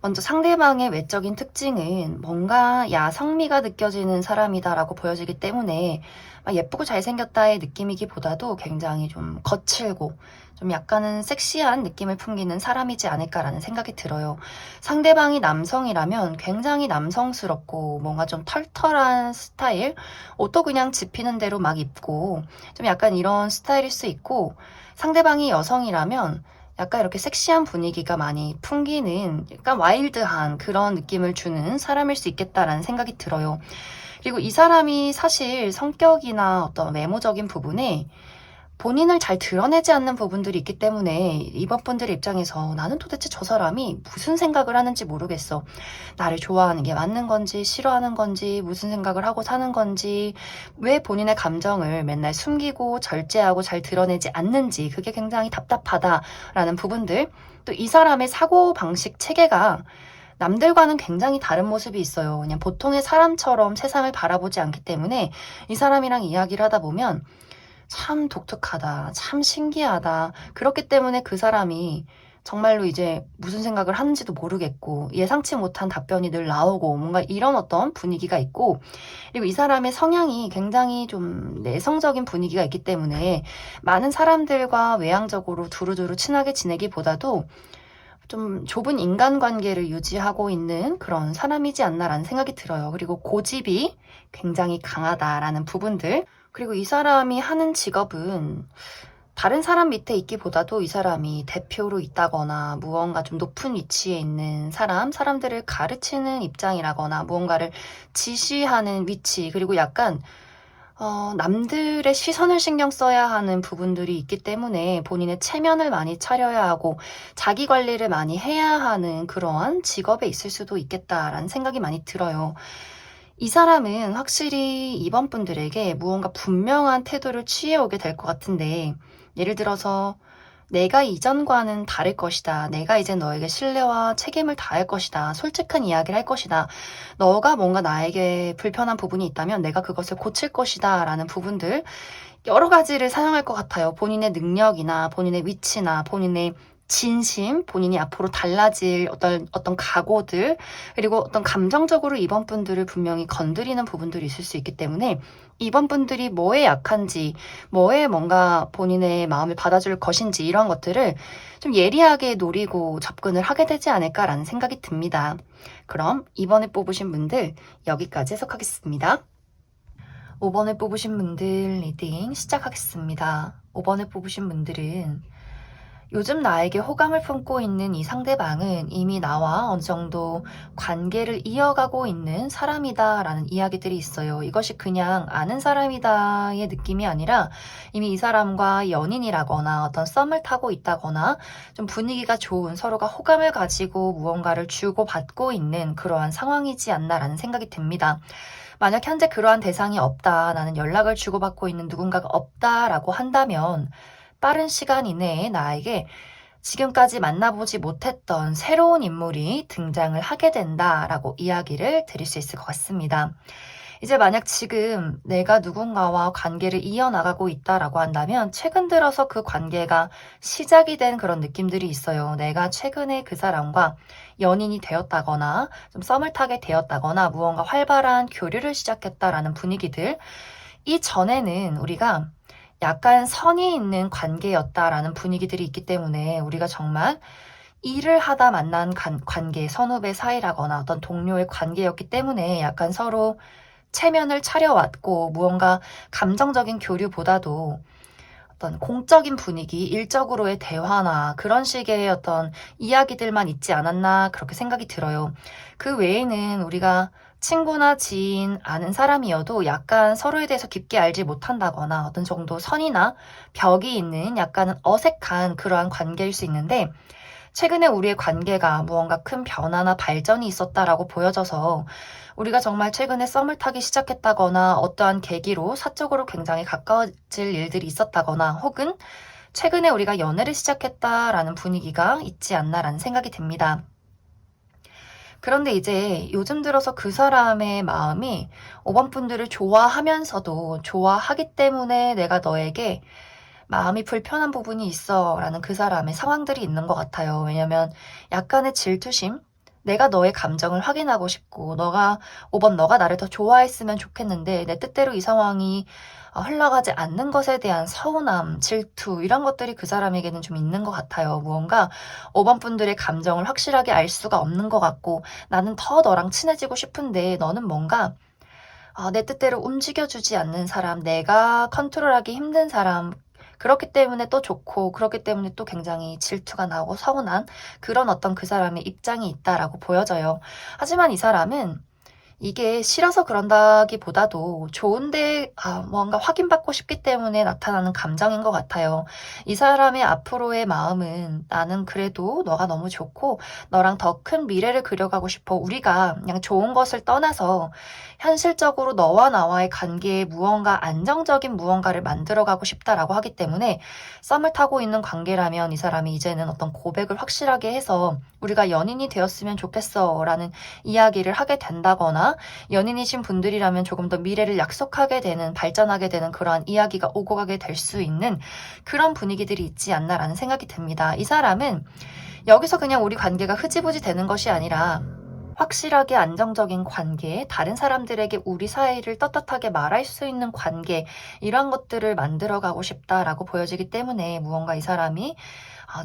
먼저 상대방의 외적인 특징은 뭔가 야성미가 느껴지는 사람이다라고 보여지기 때문에 예쁘고 잘생겼다의 느낌이기보다도 굉장히 좀 거칠고 좀 약간은 섹시한 느낌을 풍기는 사람이지 않을까라는 생각이 들어요. 상대방이 남성이라면 굉장히 남성스럽고 뭔가 좀 털털한 스타일, 옷도 그냥 집히는 대로 막 입고 좀 약간 이런 스타일일 수 있고 상대방이 여성이라면 약간 이렇게 섹시한 분위기가 많이 풍기는 약간 와일드한 그런 느낌을 주는 사람일 수 있겠다라는 생각이 들어요. 그리고 이 사람이 사실 성격이나 어떤 외모적인 부분에 본인을 잘 드러내지 않는 부분들이 있기 때문에 이번 분들의 입장에서 나는 도대체 저 사람이 무슨 생각을 하는지 모르겠어. 나를 좋아하는 게 맞는 건지 싫어하는 건지 무슨 생각을 하고 사는 건지 왜 본인의 감정을 맨날 숨기고 절제하고 잘 드러내지 않는지 그게 굉장히 답답하다라는 부분들. 또 이 사람의 사고방식 체계가 남들과는 굉장히 다른 모습이 있어요. 그냥 보통의 사람처럼 세상을 바라보지 않기 때문에 이 사람이랑 이야기를 하다 보면 참 독특하다, 참 신기하다. 그렇기 때문에 그 사람이 정말로 이제 무슨 생각을 하는지도 모르겠고 예상치 못한 답변이 늘 나오고 뭔가 이런 어떤 분위기가 있고, 그리고 이 사람의 성향이 굉장히 좀 내성적인 분위기가 있기 때문에 많은 사람들과 외향적으로 두루두루 친하게 지내기보다도 좀 좁은 인간관계를 유지하고 있는 그런 사람이지 않나라는 생각이 들어요. 그리고 고집이 굉장히 강하다라는 부분들. 그리고 이 사람이 하는 직업은 다른 사람 밑에 있기보다도 이 사람이 대표로 있다거나 무언가 좀 높은 위치에 있는 사람들을 가르치는 입장이라거나 무언가를 지시하는 위치, 그리고 약간 남들의 시선을 신경 써야 하는 부분들이 있기 때문에 본인의 체면을 많이 차려야 하고 자기 관리를 많이 해야 하는 그러한 직업에 있을 수도 있겠다라는 생각이 많이 들어요. 이 사람은 확실히 이번 분들에게 무언가 분명한 태도를 취해오게 될 것 같은데, 예를 들어서 내가 이전과는 다를 것이다. 내가 이제 너에게 신뢰와 책임을 다할 것이다. 솔직한 이야기를 할 것이다. 너가 뭔가 나에게 불편한 부분이 있다면 내가 그것을 고칠 것이다. 라는 부분들 여러 가지를 사용할 것 같아요. 본인의 능력이나 본인의 위치나 본인의 진심, 본인이 앞으로 달라질 어떤 각오들, 그리고 어떤 감정적으로 이번 분들을 분명히 건드리는 부분들이 있을 수 있기 때문에 이번 분들이 뭐에 약한지, 뭐에 뭔가 본인의 마음을 받아줄 것인지 이런 것들을 좀 예리하게 노리고 접근을 하게 되지 않을까라는 생각이 듭니다. 그럼 이번에 뽑으신 분들 여기까지 해석하겠습니다. 5번을 뽑으신 분들 리딩 시작하겠습니다. 5번을 뽑으신 분들은 요즘 나에게 호감을 품고 있는 이 상대방은 이미 나와 어느 정도 관계를 이어가고 있는 사람이다 라는 이야기들이 있어요. 이것이 그냥 아는 사람이다의 느낌이 아니라 이미 이 사람과 연인이라거나 어떤 썸을 타고 있다거나 좀 분위기가 좋은, 서로가 호감을 가지고 무언가를 주고받고 있는 그러한 상황이지 않나라는 생각이 듭니다. 만약 현재 그러한 대상이 없다, 나는 연락을 주고받고 있는 누군가가 없다라고 한다면 빠른 시간 이내에 나에게 지금까지 만나보지 못했던 새로운 인물이 등장을 하게 된다라고 이야기를 드릴 수 있을 것 같습니다. 이제 만약 지금 내가 누군가와 관계를 이어나가고 있다라고 한다면 최근 들어서 그 관계가 시작이 된 그런 느낌들이 있어요. 내가 최근에 그 사람과 연인이 되었다거나 좀 썸을 타게 되었다거나 무언가 활발한 교류를 시작했다라는 분위기들. 이 전에는 우리가 약간 선이 있는 관계였다라는 분위기들이 있기 때문에 우리가 정말 일을 하다 만난 관계, 선후배 사이라거나 어떤 동료의 관계였기 때문에 약간 서로 체면을 차려왔고 무언가 감정적인 교류보다도 어떤 공적인 분위기, 일적으로의 대화나 그런 식의 어떤 이야기들만 있지 않았나 그렇게 생각이 들어요. 그 외에는 우리가 친구나 지인, 아는 사람이어도 약간 서로에 대해서 깊게 알지 못한다거나 어떤 정도 선이나 벽이 있는 약간은 어색한 그러한 관계일 수 있는데, 최근에 우리의 관계가 무언가 큰 변화나 발전이 있었다라고 보여져서 우리가 정말 최근에 썸을 타기 시작했다거나 어떠한 계기로 사적으로 굉장히 가까워질 일들이 있었다거나 혹은 최근에 우리가 연애를 시작했다라는 분위기가 있지 않나라는 생각이 듭니다. 그런데 이제 요즘 들어서 그 사람의 마음이 5번 분들을 좋아하면서도 좋아하기 때문에 내가 너에게 마음이 불편한 부분이 있어 라는 그 사람의 상황들이 있는 것 같아요. 왜냐면 약간의 질투심? 내가 너의 감정을 확인하고 싶고 5번 너가 나를 더 좋아했으면 좋겠는데 내 뜻대로 이 상황이 흘러가지 않는 것에 대한 서운함, 질투 이런 것들이 그 사람에게는 좀 있는 것 같아요. 무언가 5번 분들의 감정을 확실하게 알 수가 없는 것 같고 나는 더 너랑 친해지고 싶은데 너는 뭔가 내 뜻대로 움직여주지 않는 사람, 내가 컨트롤하기 힘든 사람, 그렇기 때문에 또 좋고 그렇기 때문에 또 굉장히 질투가 나고 서운한 그런 어떤 그 사람의 입장이 있다라고 보여져요. 하지만 이 사람은 이게 싫어서 그런다기보다도 좋은데 뭔가 확인받고 싶기 때문에 나타나는 감정인 것 같아요. 이 사람의 앞으로의 마음은 나는 그래도 너가 너무 좋고 너랑 더 큰 미래를 그려가고 싶어. 우리가 그냥 좋은 것을 떠나서 현실적으로 너와 나와의 관계에 무언가 안정적인 무언가를 만들어가고 싶다라고 하기 때문에 썸을 타고 있는 관계라면 이 사람이 이제는 어떤 고백을 확실하게 해서 우리가 연인이 되었으면 좋겠어 라는 이야기를 하게 된다거나 연인이신 분들이라면 조금 더 미래를 약속하게 되는 발전하게 되는 그러한 이야기가 오고 가게 될 수 있는 그런 분위기들이 있지 않나라는 생각이 듭니다. 이 사람은 여기서 그냥 우리 관계가 흐지부지 되는 것이 아니라 확실하게 안정적인 관계, 다른 사람들에게 우리 사이를 떳떳하게 말할 수 있는 관계, 이런 것들을 만들어가고 싶다라고 보여지기 때문에 무언가 이 사람이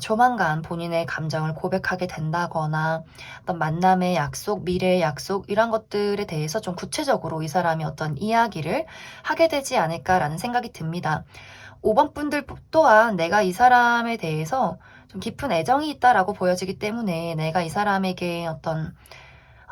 조만간 본인의 감정을 고백하게 된다거나 어떤 만남의 약속, 미래의 약속 이런 것들에 대해서 좀 구체적으로 이 사람이 어떤 이야기를 하게 되지 않을까라는 생각이 듭니다. 5번 분들 또한 내가 이 사람에 대해서 좀 깊은 애정이 있다라고 보여지기 때문에 내가 이 사람에게 어떤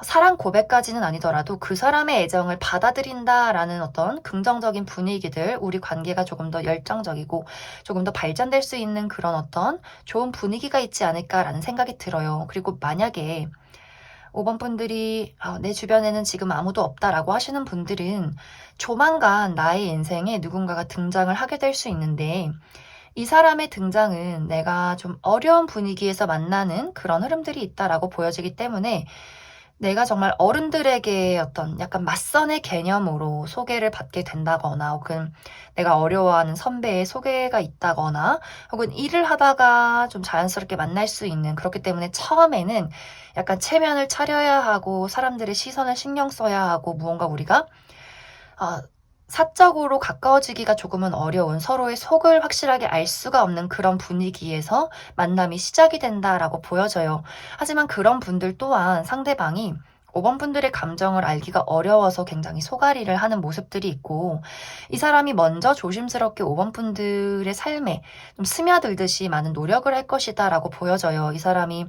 사랑 고백까지는 아니더라도 그 사람의 애정을 받아들인다라는 어떤 긍정적인 분위기들, 우리 관계가 조금 더 열정적이고 조금 더 발전될 수 있는 그런 어떤 좋은 분위기가 있지 않을까라는 생각이 들어요. 그리고 만약에 5번 분들이 내 주변에는 지금 아무도 없다라고 하시는 분들은 조만간 나의 인생에 누군가가 등장을 하게 될 수 있는데 이 사람의 등장은 내가 좀 어려운 분위기에서 만나는 그런 흐름들이 있다라고 보여지기 때문에 내가 정말 어른들에게 어떤 약간 맞선의 개념으로 소개를 받게 된다거나 혹은 내가 어려워하는 선배의 소개가 있다거나 혹은 일을 하다가 좀 자연스럽게 만날 수 있는 그렇기 때문에 처음에는 약간 체면을 차려야 하고 사람들의 시선을 신경 써야 하고 무언가 우리가 아, 사적으로 가까워지기가 조금은 어려운 서로의 속을 확실하게 알 수가 없는 그런 분위기에서 만남이 시작이 된다라고 보여져요. 하지만 그런 분들 또한 상대방이 5번 분들의 감정을 알기가 어려워서 굉장히 소가리를 하는 모습들이 있고 이 사람이 먼저 조심스럽게 5번 분들의 삶에 좀 스며들듯이 많은 노력을 할 것이다 라고 보여져요. 이 사람이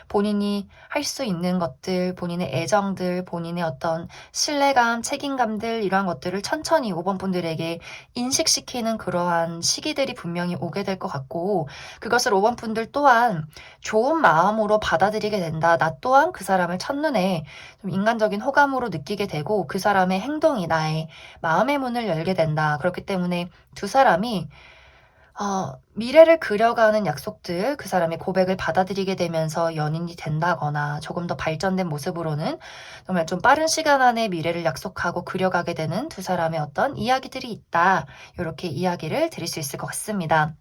본인이 할 수 있는 것들, 본인의 애정들, 본인의 어떤 신뢰감, 책임감들 이러한 것들을 천천히 5번 분들에게 인식시키는 그러한 시기들이 분명히 오게 될 것 같고 그것을 5번 분들 또한 좋은 마음으로 받아들이게 된다. 나 또한 그 사람을 첫눈에 좀 인간적인 호감으로 느끼게 되고 그 사람의 행동이 나의 마음의 문을 열게 된다. 그렇기 때문에 두 사람이 미래를 그려가는 약속들, 그 사람의 고백을 받아들이게 되면서 연인이 된다거나 조금 더 발전된 모습으로는 정말 좀 빠른 시간 안에 미래를 약속하고 그려가게 되는 두 사람의 어떤 이야기들이 있다. 이렇게 이야기를 드릴 수 있을 것 같습니다.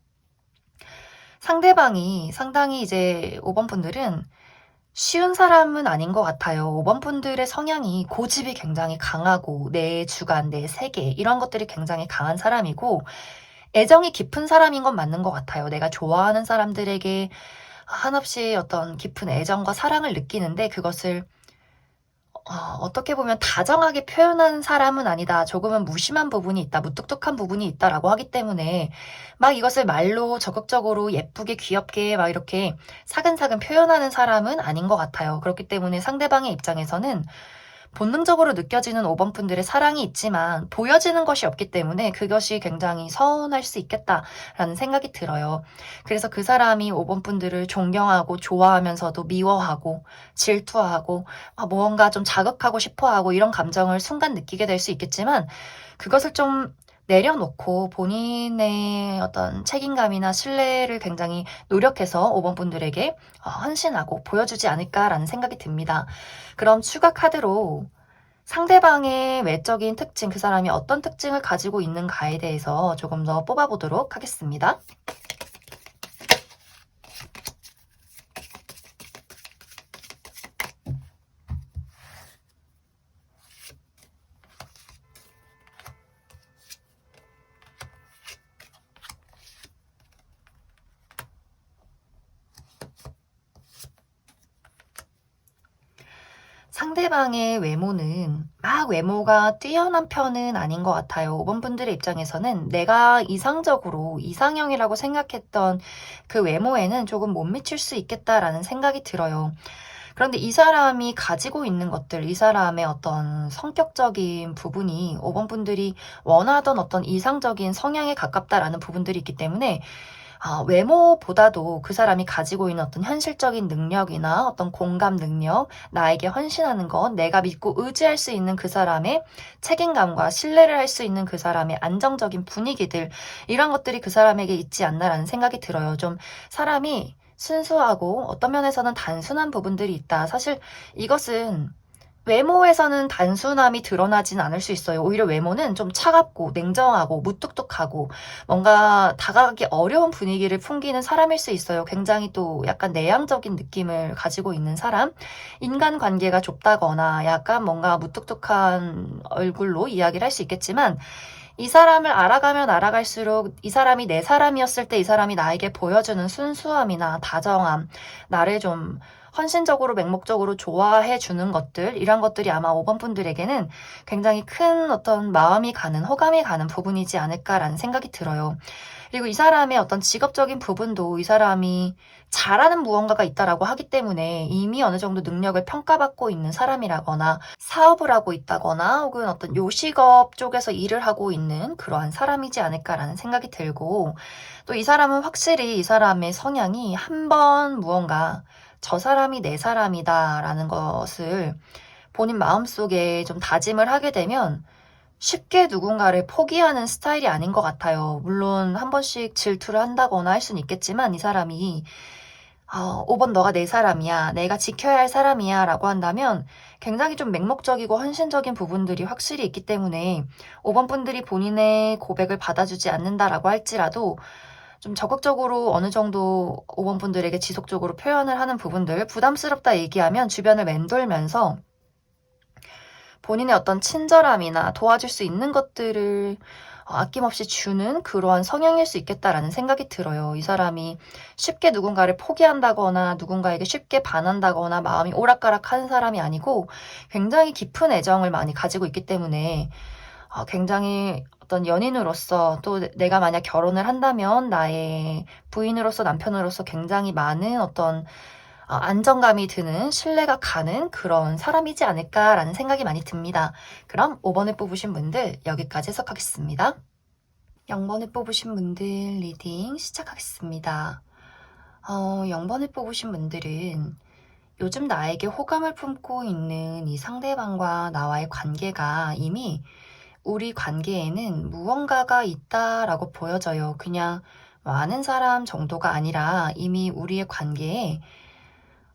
상대방이 상당히 이제 5번 분들은 쉬운 사람은 아닌 것 같아요. 5번 분들의 성향이 고집이 굉장히 강하고 내 주관, 내 세계 이런 것들이 굉장히 강한 사람이고 애정이 깊은 사람인 건 맞는 것 같아요. 내가 좋아하는 사람들에게 한없이 어떤 깊은 애정과 사랑을 느끼는데 그것을 어떻게 보면 다정하게 표현하는 사람은 아니다. 조금은 무심한 부분이 있다. 무뚝뚝한 부분이 있다라고 하기 때문에 막 이것을 말로 적극적으로 예쁘게 귀엽게 막 이렇게 사근사근 표현하는 사람은 아닌 것 같아요. 그렇기 때문에 상대방의 입장에서는 본능적으로 느껴지는 5번 분들의 사랑이 있지만 보여지는 것이 없기 때문에 그것이 굉장히 서운할 수 있겠다라는 생각이 들어요. 그래서 그 사람이 5번 분들을 존경하고 좋아하면서도 미워하고 질투하고 무언가 좀 자극하고 싶어하고 이런 감정을 순간 느끼게 될 수 있겠지만 그것을 좀 내려놓고 본인의 어떤 책임감이나 신뢰를 굉장히 노력해서 5번 분들에게 헌신하고 보여주지 않을까라는 생각이 듭니다. 그럼 추가 카드로 상대방의 외적인 특징, 그 사람이 어떤 특징을 가지고 있는가에 대해서 조금 더 뽑아보도록 하겠습니다. 상대방의 외모는 막 외모가 뛰어난 편은 아닌 것 같아요. 5번 분들의 입장에서는 내가 이상적으로 이상형이라고 생각했던 그 외모에는 조금 못 미칠 수 있겠다라는 생각이 들어요. 그런데 이 사람이 가지고 있는 것들, 이 사람의 어떤 성격적인 부분이 5번 분들이 원하던 어떤 이상적인 성향에 가깝다라는 부분들이 있기 때문에 외모보다도 그 사람이 가지고 있는 어떤 현실적인 능력이나 어떤 공감 능력, 나에게 헌신하는 것, 내가 믿고 의지할 수 있는 그 사람의 책임감과 신뢰를 할 수 있는 그 사람의 안정적인 분위기들, 이런 것들이 그 사람에게 있지 않나라는 생각이 들어요. 좀 사람이 순수하고 어떤 면에서는 단순한 부분들이 있다. 사실 이것은 외모에서는 단순함이 드러나진 않을 수 있어요. 오히려 외모는 좀 차갑고 냉정하고 무뚝뚝하고 뭔가 다가가기 어려운 분위기를 풍기는 사람일 수 있어요. 굉장히 또 약간 내향적인 느낌을 가지고 있는 사람, 인간관계가 좁다거나 약간 뭔가 무뚝뚝한 얼굴로 이야기를 할 수 있겠지만, 이 사람을 알아가면 알아갈수록 이 사람이 내 사람이었을 때 이 사람이 나에게 보여주는 순수함이나 다정함, 나를 좀 헌신적으로 맹목적으로 좋아해 주는 것들, 이런 것들이 아마 5번 분들에게는 굉장히 큰 어떤 마음이 가는, 호감이 가는 부분이지 않을까라는 생각이 들어요. 그리고 이 사람의 어떤 직업적인 부분도 이 사람이 잘하는 무언가가 있다라고 하기 때문에 이미 어느 정도 능력을 평가받고 있는 사람이라거나 사업을 하고 있다거나 혹은 어떤 요식업 쪽에서 일을 하고 있는 그러한 사람이지 않을까라는 생각이 들고, 또 이 사람은 확실히 이 사람의 성향이 한번 무언가 저 사람이 내 사람이다라는 것을 본인 마음속에 좀 다짐을 하게 되면 쉽게 누군가를 포기하는 스타일이 아닌 것 같아요. 물론 한 번씩 질투를 한다거나 할 수는 있겠지만, 이 사람이 5번 너가 내 사람이야, 내가 지켜야 할 사람이야 라고 한다면 굉장히 좀 맹목적이고 헌신적인 부분들이 확실히 있기 때문에 5번 분들이 본인의 고백을 받아주지 않는다라고 할지라도 좀 적극적으로 어느 정도 5번 분들에게 지속적으로 표현을 하는 부분들, 부담스럽다 얘기하면 주변을 맴돌면서 본인의 어떤 친절함이나 도와줄 수 있는 것들을 아낌없이 주는 그러한 성향일 수 있겠다라는 생각이 들어요. 이 사람이 쉽게 누군가를 포기한다거나 누군가에게 쉽게 반한다거나 마음이 오락가락한 사람이 아니고 굉장히 깊은 애정을 많이 가지고 있기 때문에 굉장히 어떤 연인으로서, 또 내가 만약 결혼을 한다면 나의 부인으로서, 남편으로서 굉장히 많은 어떤 안정감이 드는, 신뢰가 가는 그런 사람이지 않을까라는 생각이 많이 듭니다. 그럼 5번을 뽑으신 분들 여기까지 해석하겠습니다. 0번을 뽑으신 분들 리딩 시작하겠습니다. 0번을 뽑으신 분들은 요즘 나에게 호감을 품고 있는 이 상대방과 나와의 관계가 이미 우리 관계에는 무언가가 있다라고 보여져요. 그냥 아는 사람 정도가 아니라 이미 우리의 관계에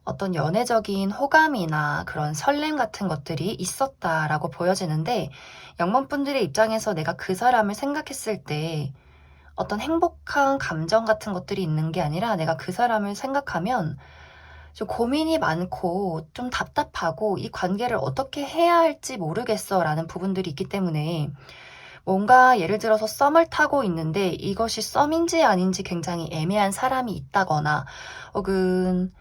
어떤 연애적인 호감이나 그런 설렘 같은 것들이 있었다라고 보여지는데, 0번 분들의 입장에서 내가 그 사람을 생각했을 때 어떤 행복한 감정 같은 것들이 있는 게 아니라, 내가 그 사람을 생각하면 좀 고민이 많고 좀 답답하고 이 관계를 어떻게 해야 할지 모르겠어 라는 부분들이 있기 때문에, 뭔가 예를 들어서 썸을 타고 있는데 이것이 썸인지 아닌지 굉장히 애매한 사람이 있다거나, 혹은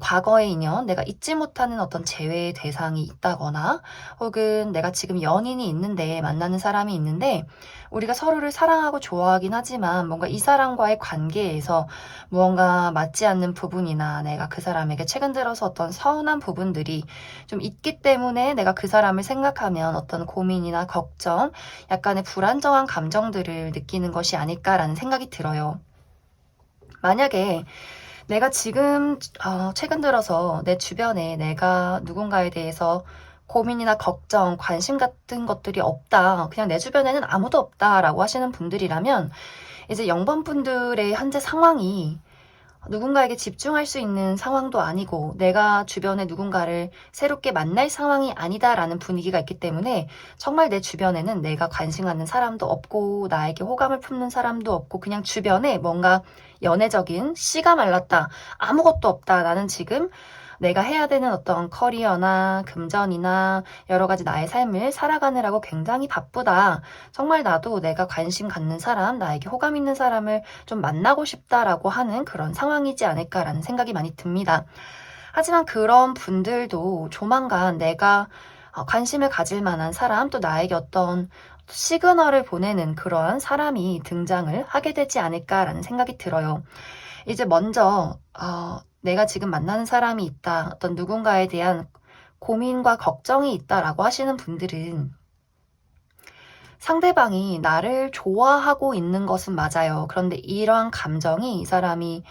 과거의 인연, 내가 잊지 못하는 어떤 재회의 대상이 있다거나, 혹은 내가 지금 연인이 있는데, 만나는 사람이 있는데 우리가 서로를 사랑하고 좋아하긴 하지만 뭔가 이 사람과의 관계에서 무언가 맞지 않는 부분이나 내가 그 사람에게 최근 들어서 어떤 서운한 부분들이 좀 있기 때문에 내가 그 사람을 생각하면 어떤 고민이나 걱정, 약간의 불안정한 감정들을 느끼는 것이 아닐까라는 생각이 들어요. 만약에 내가 지금 최근 들어서 내 주변에 내가 누군가에 대해서 고민이나 걱정, 관심 같은 것들이 없다, 그냥 내 주변에는 아무도 없다라고 하시는 분들이라면, 이제 0번 분들의 현재 상황이 누군가에게 집중할 수 있는 상황도 아니고 내가 주변에 누군가를 새롭게 만날 상황이 아니다라는 분위기가 있기 때문에, 정말 내 주변에는 내가 관심 갖는 사람도 없고 나에게 호감을 품는 사람도 없고 그냥 주변에 뭔가 연애적인 씨가 말랐다, 아무것도 없다, 나는 지금 내가 해야 되는 어떤 커리어나 금전이나 여러 가지 나의 삶을 살아가느라고 굉장히 바쁘다, 정말 나도 내가 관심 갖는 사람, 나에게 호감 있는 사람을 좀 만나고 싶다라고 하는 그런 상황이지 않을까라는 생각이 많이 듭니다. 하지만 그런 분들도 조만간 내가 관심을 가질 만한 사람, 또 나에게 어떤 시그널을 보내는 그러한 사람이 등장을 하게 되지 않을까라는 생각이 들어요. 이제 먼저 내가 지금 만나는 사람이 있다, 어떤 누군가에 대한 고민과 걱정이 있다라고 하시는 분들은 상대방이 나를 좋아하고 있는 것은 맞아요. 그런데 이러한 감정이 이 사람이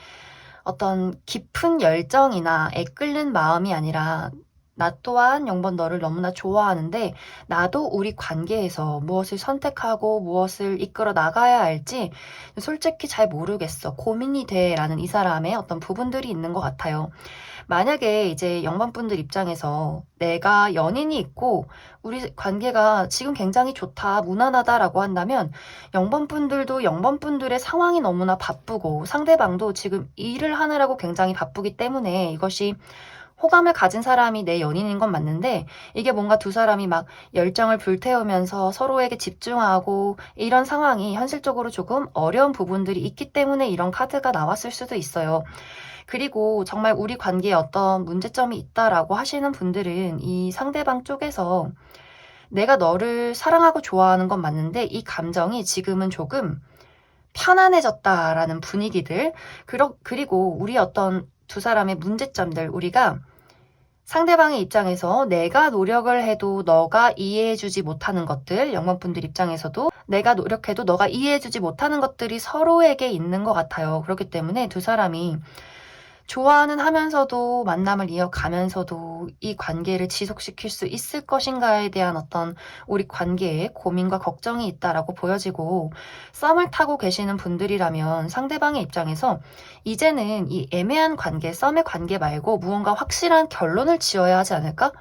어떤 깊은 열정이나 애끓는 마음이 아니라 나 또한 영번 너를 너무나 좋아하는데 나도 우리 관계에서 무엇을 선택하고 무엇을 이끌어 나가야 할지 솔직히 잘 모르겠어. 고민이 돼. 라는 이 사람의 어떤 부분들이 있는 것 같아요. 만약에 이제 영번분들 입장에서 내가 연인이 있고 우리 관계가 지금 굉장히 좋다, 무난하다라고 한다면 영번분들도 영번분들의 상황이 너무나 바쁘고 상대방도 지금 일을 하느라고 굉장히 바쁘기 때문에 이것이 호감을 가진 사람이 내 연인인 건 맞는데 이게 뭔가 두 사람이 막 열정을 불태우면서 서로에게 집중하고 이런 상황이 현실적으로 조금 어려운 부분들이 있기 때문에 이런 카드가 나왔을 수도 있어요. 그리고 정말 우리 관계에 어떤 문제점이 있다라고 하시는 분들은 이 상대방 쪽에서 내가 너를 사랑하고 좋아하는 건 맞는데 이 감정이 지금은 조금 편안해졌다라는 분위기들, 그리고 우리 어떤 두 사람의 문제점들, 우리가 상대방의 입장에서 내가 노력을 해도 너가 이해해주지 못하는 것들, 영번분들 입장에서도 내가 노력해도 너가 이해해주지 못하는 것들이 서로에게 있는 것 같아요. 그렇기 때문에 두 사람이 좋아는 하면서도 만남을 이어가면서도 이 관계를 지속시킬 수 있을 것인가에 대한 어떤 우리 관계에 고민과 걱정이 있다라고 보여지고, 썸을 타고 계시는 분들이라면 상대방의 입장에서 이제는 이 애매한 관계, 썸의 관계 말고 무언가 확실한 결론을 지어야 하지 않을까?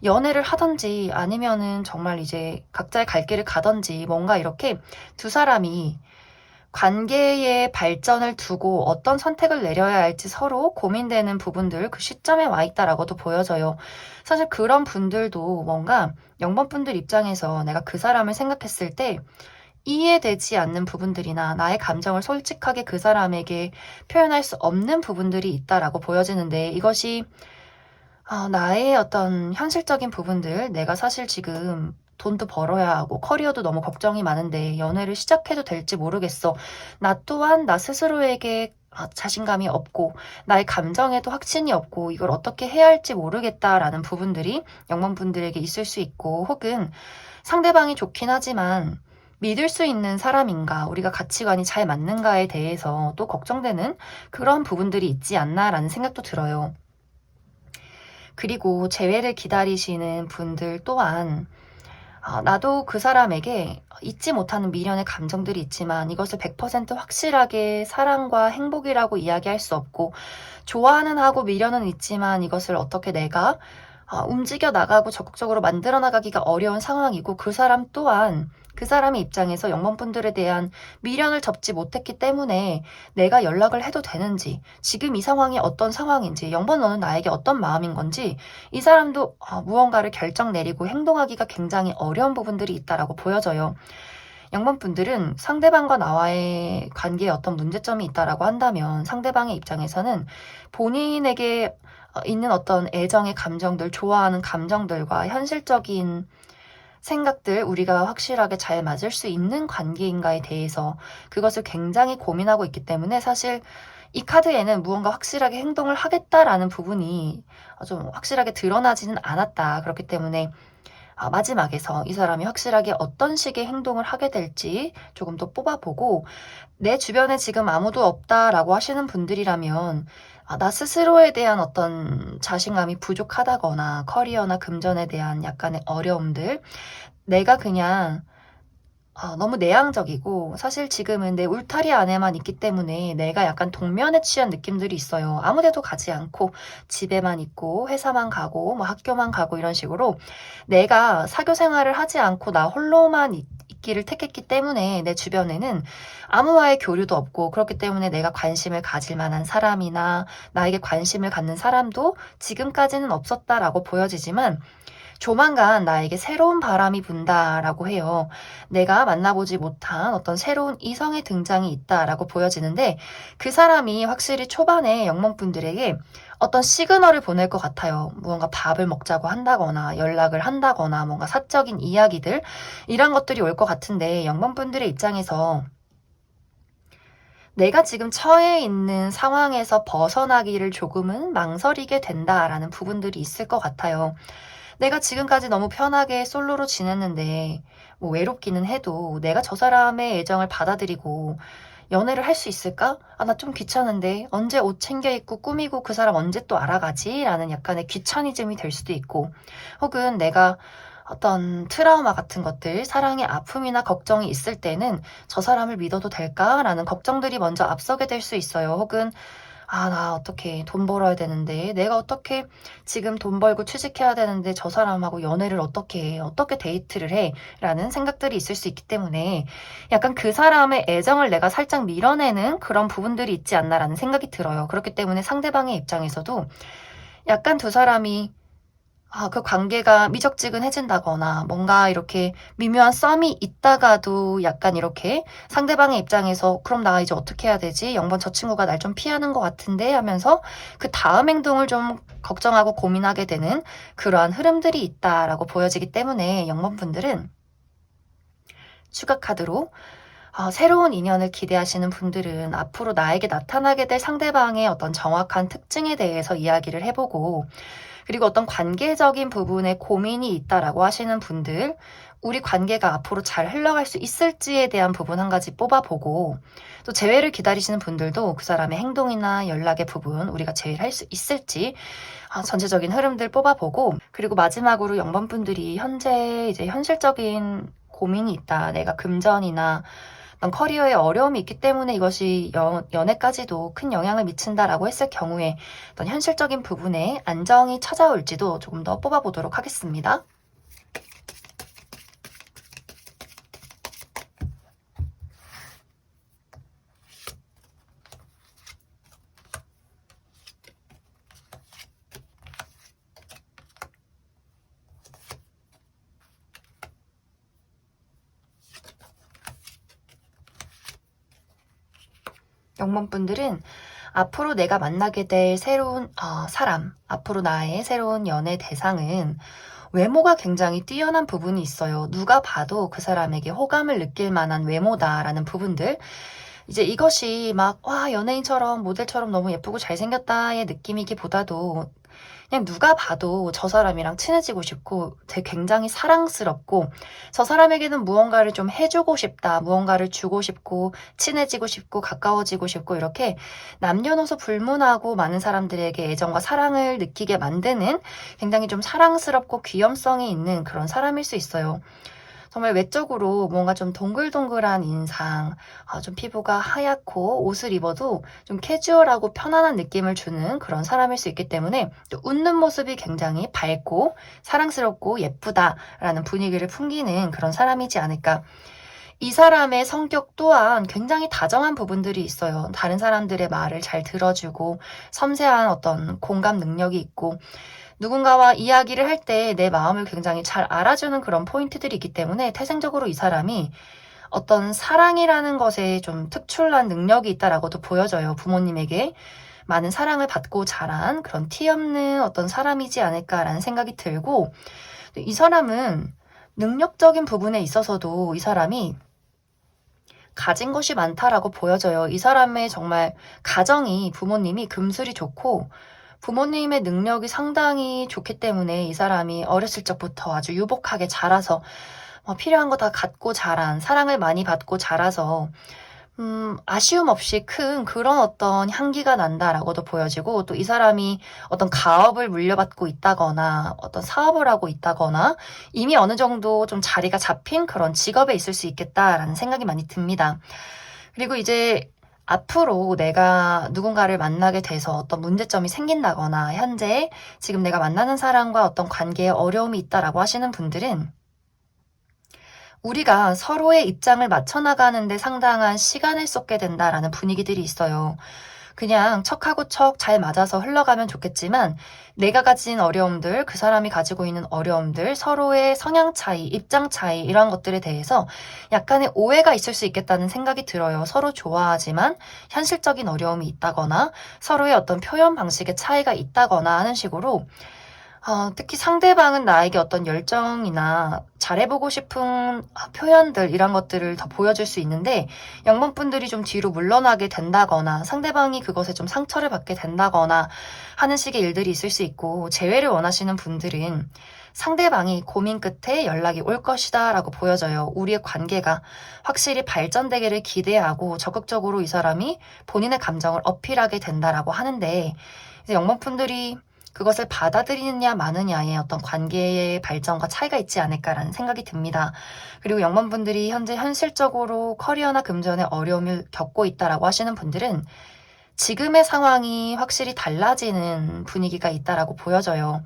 연애를 하든지 아니면은 정말 이제 각자의 갈 길을 가든지 뭔가 이렇게 두 사람이 관계의 발전을 두고 어떤 선택을 내려야 할지 서로 고민되는 부분들, 그 시점에 와 있다라고도 보여져요. 사실 그런 분들도 뭔가 영번분들 입장에서 내가 그 사람을 생각했을 때 이해되지 않는 부분들이나 나의 감정을 솔직하게 그 사람에게 표현할 수 없는 부분들이 있다라고 보여지는데, 이것이 나의 어떤 현실적인 부분들, 내가 사실 지금 돈도 벌어야 하고 커리어도 너무 걱정이 많은데 연애를 시작해도 될지 모르겠어. 나 또한 나 스스로에게 자신감이 없고 나의 감정에도 확신이 없고 이걸 어떻게 해야 할지 모르겠다라는 부분들이 영문분들에게 있을 수 있고, 혹은 상대방이 좋긴 하지만 믿을 수 있는 사람인가, 우리가 가치관이 잘 맞는가에 대해서 또 걱정되는 그런 부분들이 있지 않나라는 생각도 들어요. 그리고 재회를 기다리시는 분들 또한 나도 그 사람에게 잊지 못하는 미련의 감정들이 있지만 이것을 100% 확실하게 사랑과 행복이라고 이야기할 수 없고, 좋아하는 하고 미련은 있지만 이것을 어떻게 내가 움직여 나가고 적극적으로 만들어 나가기가 어려운 상황이고, 그 사람 또한 그 사람의 입장에서 영번분들에 대한 미련을 접지 못했기 때문에 내가 연락을 해도 되는지, 지금 이 상황이 어떤 상황인지, 영번 너는 나에게 어떤 마음인 건지 이 사람도 무언가를 결정 내리고 행동하기가 굉장히 어려운 부분들이 있다라고 보여져요. 영번분들은 상대방과 나와의 관계에 어떤 문제점이 있다라고 한다면 상대방의 입장에서는 본인에게 있는 어떤 애정의 감정들, 좋아하는 감정들과 현실적인 생각들, 우리가 확실하게 잘 맞을 수 있는 관계인가에 대해서 그것을 굉장히 고민하고 있기 때문에, 사실 이 카드에는 무언가 확실하게 행동을 하겠다라는 부분이 좀 확실하게 드러나지는 않았다. 그렇기 때문에 마지막에서 이 사람이 확실하게 어떤 식의 행동을 하게 될지 조금 더 뽑아보고, 내 주변에 지금 아무도 없다라고 하시는 분들이라면 나 스스로에 대한 어떤 자신감이 부족하다거나 커리어나 금전에 대한 약간의 어려움들, 내가 그냥 너무 내향적이고 사실 지금은 내 울타리 안에만 있기 때문에 내가 약간 동면에 취한 느낌들이 있어요. 아무데도 가지 않고 집에만 있고 회사만 가고 뭐 학교만 가고 이런 식으로 내가 사교 생활을 하지 않고 나 홀로만 있기를 택했기 때문에 내 주변에는 아무와의 교류도 없고, 그렇기 때문에 내가 관심을 가질 만한 사람이나 나에게 관심을 갖는 사람도 지금까지는 없었다라고 보여지지만, 조만간 나에게 새로운 바람이 분다라고 해요. 내가 만나보지 못한 어떤 새로운 이성의 등장이 있다라고 보여지는데 그 사람이 확실히 초반에 영몽분들에게 어떤 시그널을 보낼 것 같아요. 무언가 밥을 먹자고 한다거나 연락을 한다거나 뭔가 사적인 이야기들 이런 것들이 올 것 같은데 영몽분들의 입장에서 내가 지금 처해 있는 상황에서 벗어나기를 조금은 망설이게 된다라는 부분들이 있을 것 같아요. 내가 지금까지 너무 편하게 솔로로 지냈는데 뭐 외롭기는 해도 내가 저 사람의 애정을 받아들이고 연애를 할 수 있을까? 아, 나 좀 귀찮은데 언제 옷 챙겨 입고 꾸미고 그 사람 언제 또 알아가지? 라는 약간의 귀차니즘이 될 수도 있고 혹은 내가 어떤 트라우마 같은 것들, 사랑의 아픔이나 걱정이 있을 때는 저 사람을 믿어도 될까? 라는 걱정들이 먼저 앞서게 될 수 있어요. 혹은 아, 나 어떻게 돈 벌어야 되는데, 내가 어떻게 지금 돈 벌고 취직해야 되는데 저 사람하고 연애를 어떻게 해, 어떻게 데이트를 해? 라는 생각들이 있을 수 있기 때문에 약간 그 사람의 애정을 내가 살짝 밀어내는 그런 부분들이 있지 않나라는 생각이 들어요. 그렇기 때문에 상대방의 입장에서도 약간 두 사람이 그 관계가 미적지근해진다거나 뭔가 이렇게 미묘한 썸이 있다가도 약간 이렇게 상대방의 입장에서 그럼 나 이제 어떻게 해야 되지? 영번 저 친구가 날 좀 피하는 것 같은데 하면서 그 다음 행동을 좀 걱정하고 고민하게 되는 그러한 흐름들이 있다라고 보여지기 때문에 영번분들은 추가 카드로 새로운 인연을 기대하시는 분들은 앞으로 나에게 나타나게 될 상대방의 어떤 정확한 특징에 대해서 이야기를 해보고 그리고 어떤 관계적인 부분에 고민이 있다라고 하시는 분들, 우리 관계가 앞으로 잘 흘러갈 수 있을지에 대한 부분 한 가지 뽑아보고 또 재회를 기다리시는 분들도 그 사람의 행동이나 연락의 부분 우리가 재회를 할 수 있을지 전체적인 흐름들 뽑아보고 그리고 마지막으로 0번 분들이 현재 이제 현실적인 고민이 있다. 내가 금전이나 어떤 커리어에 어려움이 있기 때문에 이것이 연애까지도 큰 영향을 미친다라고 했을 경우에 어떤 현실적인 부분에 안정이 찾아올지도 조금 더 뽑아보도록 하겠습니다. 영범분들은 앞으로 내가 만나게 될 새로운 사람, 앞으로 나의 새로운 연애 대상은 외모가 굉장히 뛰어난 부분이 있어요. 누가 봐도 그 사람에게 호감을 느낄 만한 외모다라는 부분들. 이제 이것이 막, 와, 연예인처럼, 모델처럼 너무 예쁘고 잘생겼다의 느낌이기보다도 그냥 누가 봐도 저 사람이랑 친해지고 싶고 되게 굉장히 사랑스럽고 저 사람에게는 무언가를 좀 해주고 싶다, 무언가를 주고 싶고 친해지고 싶고 가까워지고 싶고 이렇게 남녀노소 불문하고 많은 사람들에게 애정과 사랑을 느끼게 만드는 굉장히 좀 사랑스럽고 귀염성이 있는 그런 사람일 수 있어요. 정말 외적으로 뭔가 좀 동글동글한 인상, 좀 피부가 하얗고 옷을 입어도 좀 캐주얼하고 편안한 느낌을 주는 그런 사람일 수 있기 때문에 또 웃는 모습이 굉장히 밝고 사랑스럽고 예쁘다라는 분위기를 풍기는 그런 사람이지 않을까. 이 사람의 성격 또한 굉장히 다정한 부분들이 있어요. 다른 사람들의 말을 잘 들어주고 섬세한 어떤 공감 능력이 있고 누군가와 이야기를 할 때 내 마음을 굉장히 잘 알아주는 그런 포인트들이 있기 때문에 태생적으로 이 사람이 어떤 사랑이라는 것에 좀 특출난 능력이 있다라고도 보여져요. 부모님에게 많은 사랑을 받고 자란 그런 티 없는 어떤 사람이지 않을까라는 생각이 들고 이 사람은 능력적인 부분에 있어서도 이 사람이 가진 것이 많다라고 보여져요. 이 사람의 정말 가정이 부모님이 금술이 좋고 부모님의 능력이 상당히 좋기 때문에 이 사람이 어렸을 적부터 아주 유복하게 자라서 필요한 거 다 갖고 자란, 사랑을 많이 받고 자라서 아쉬움 없이 큰 그런 어떤 향기가 난다라고도 보여지고 또 이 사람이 어떤 가업을 물려받고 있다거나 어떤 사업을 하고 있다거나 이미 어느 정도 좀 자리가 잡힌 그런 직업에 있을 수 있겠다라는 생각이 많이 듭니다. 그리고 이제 앞으로 내가 누군가를 만나게 돼서 어떤 문제점이 생긴다거나 현재 지금 내가 만나는 사람과 어떤 관계에 어려움이 있다라고 하시는 분들은 우리가 서로의 입장을 맞춰나가는데 상당한 시간을 쏟게 된다라는 분위기들이 있어요. 그냥 척하고 척 잘 맞아서 흘러가면 좋겠지만 내가 가진 어려움들, 그 사람이 가지고 있는 어려움들, 서로의 성향 차이, 입장 차이 이런 것들에 대해서 약간의 오해가 있을 수 있겠다는 생각이 들어요. 서로 좋아하지만 현실적인 어려움이 있다거나 서로의 어떤 표현 방식의 차이가 있다거나 하는 식으로 특히 상대방은 나에게 어떤 열정이나 잘해보고 싶은 표현들 이런 것들을 더 보여줄 수 있는데 영문분들이 좀 뒤로 물러나게 된다거나 상대방이 그것에 좀 상처를 받게 된다거나 하는 식의 일들이 있을 수 있고 재회를 원하시는 분들은 상대방이 고민 끝에 연락이 올 것이다 라고 보여져요. 우리의 관계가 확실히 발전되기를 기대하고 적극적으로 이 사람이 본인의 감정을 어필하게 된다라고 하는데 이제 영문분들이 그것을 받아들이느냐 마느냐의 어떤 관계의 발전과 차이가 있지 않을까라는 생각이 듭니다. 그리고 영문분들이 현재 현실적으로 커리어나 금전에 어려움을 겪고 있다라고 하시는 분들은 지금의 상황이 확실히 달라지는 분위기가 있다라고 보여져요.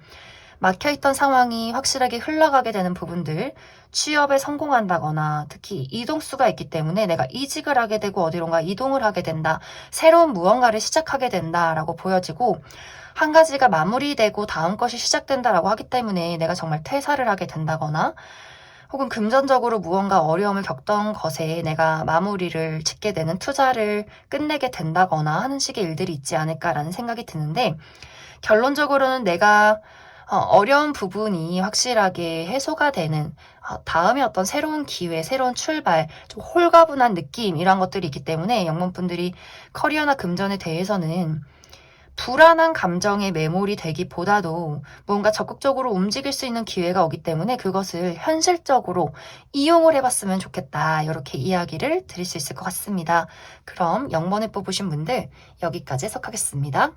막혀있던 상황이 확실하게 흘러가게 되는 부분들, 취업에 성공한다거나 특히 이동수가 있기 때문에 내가 이직을 하게 되고 어디론가 이동을 하게 된다, 새로운 무언가를 시작하게 된다라고 보여지고 한 가지가 마무리되고 다음 것이 시작된다라고 하기 때문에 내가 정말 퇴사를 하게 된다거나 혹은 금전적으로 무언가 어려움을 겪던 것에 내가 마무리를 짓게 되는 투자를 끝내게 된다거나 하는 식의 일들이 있지 않을까라는 생각이 드는데 결론적으로는 내가 어려운 부분이 확실하게 해소가 되는 다음에 어떤 새로운 기회, 새로운 출발, 좀 홀가분한 느낌 이런 것들이 있기 때문에 영문분들이 커리어나 금전에 대해서는 불안한 감정에 매몰이 되기보다도 뭔가 적극적으로 움직일 수 있는 기회가 오기 때문에 그것을 현실적으로 이용을 해봤으면 좋겠다. 이렇게 이야기를 드릴 수 있을 것 같습니다. 그럼 0번을 뽑으신 분들 여기까지 해석하겠습니다.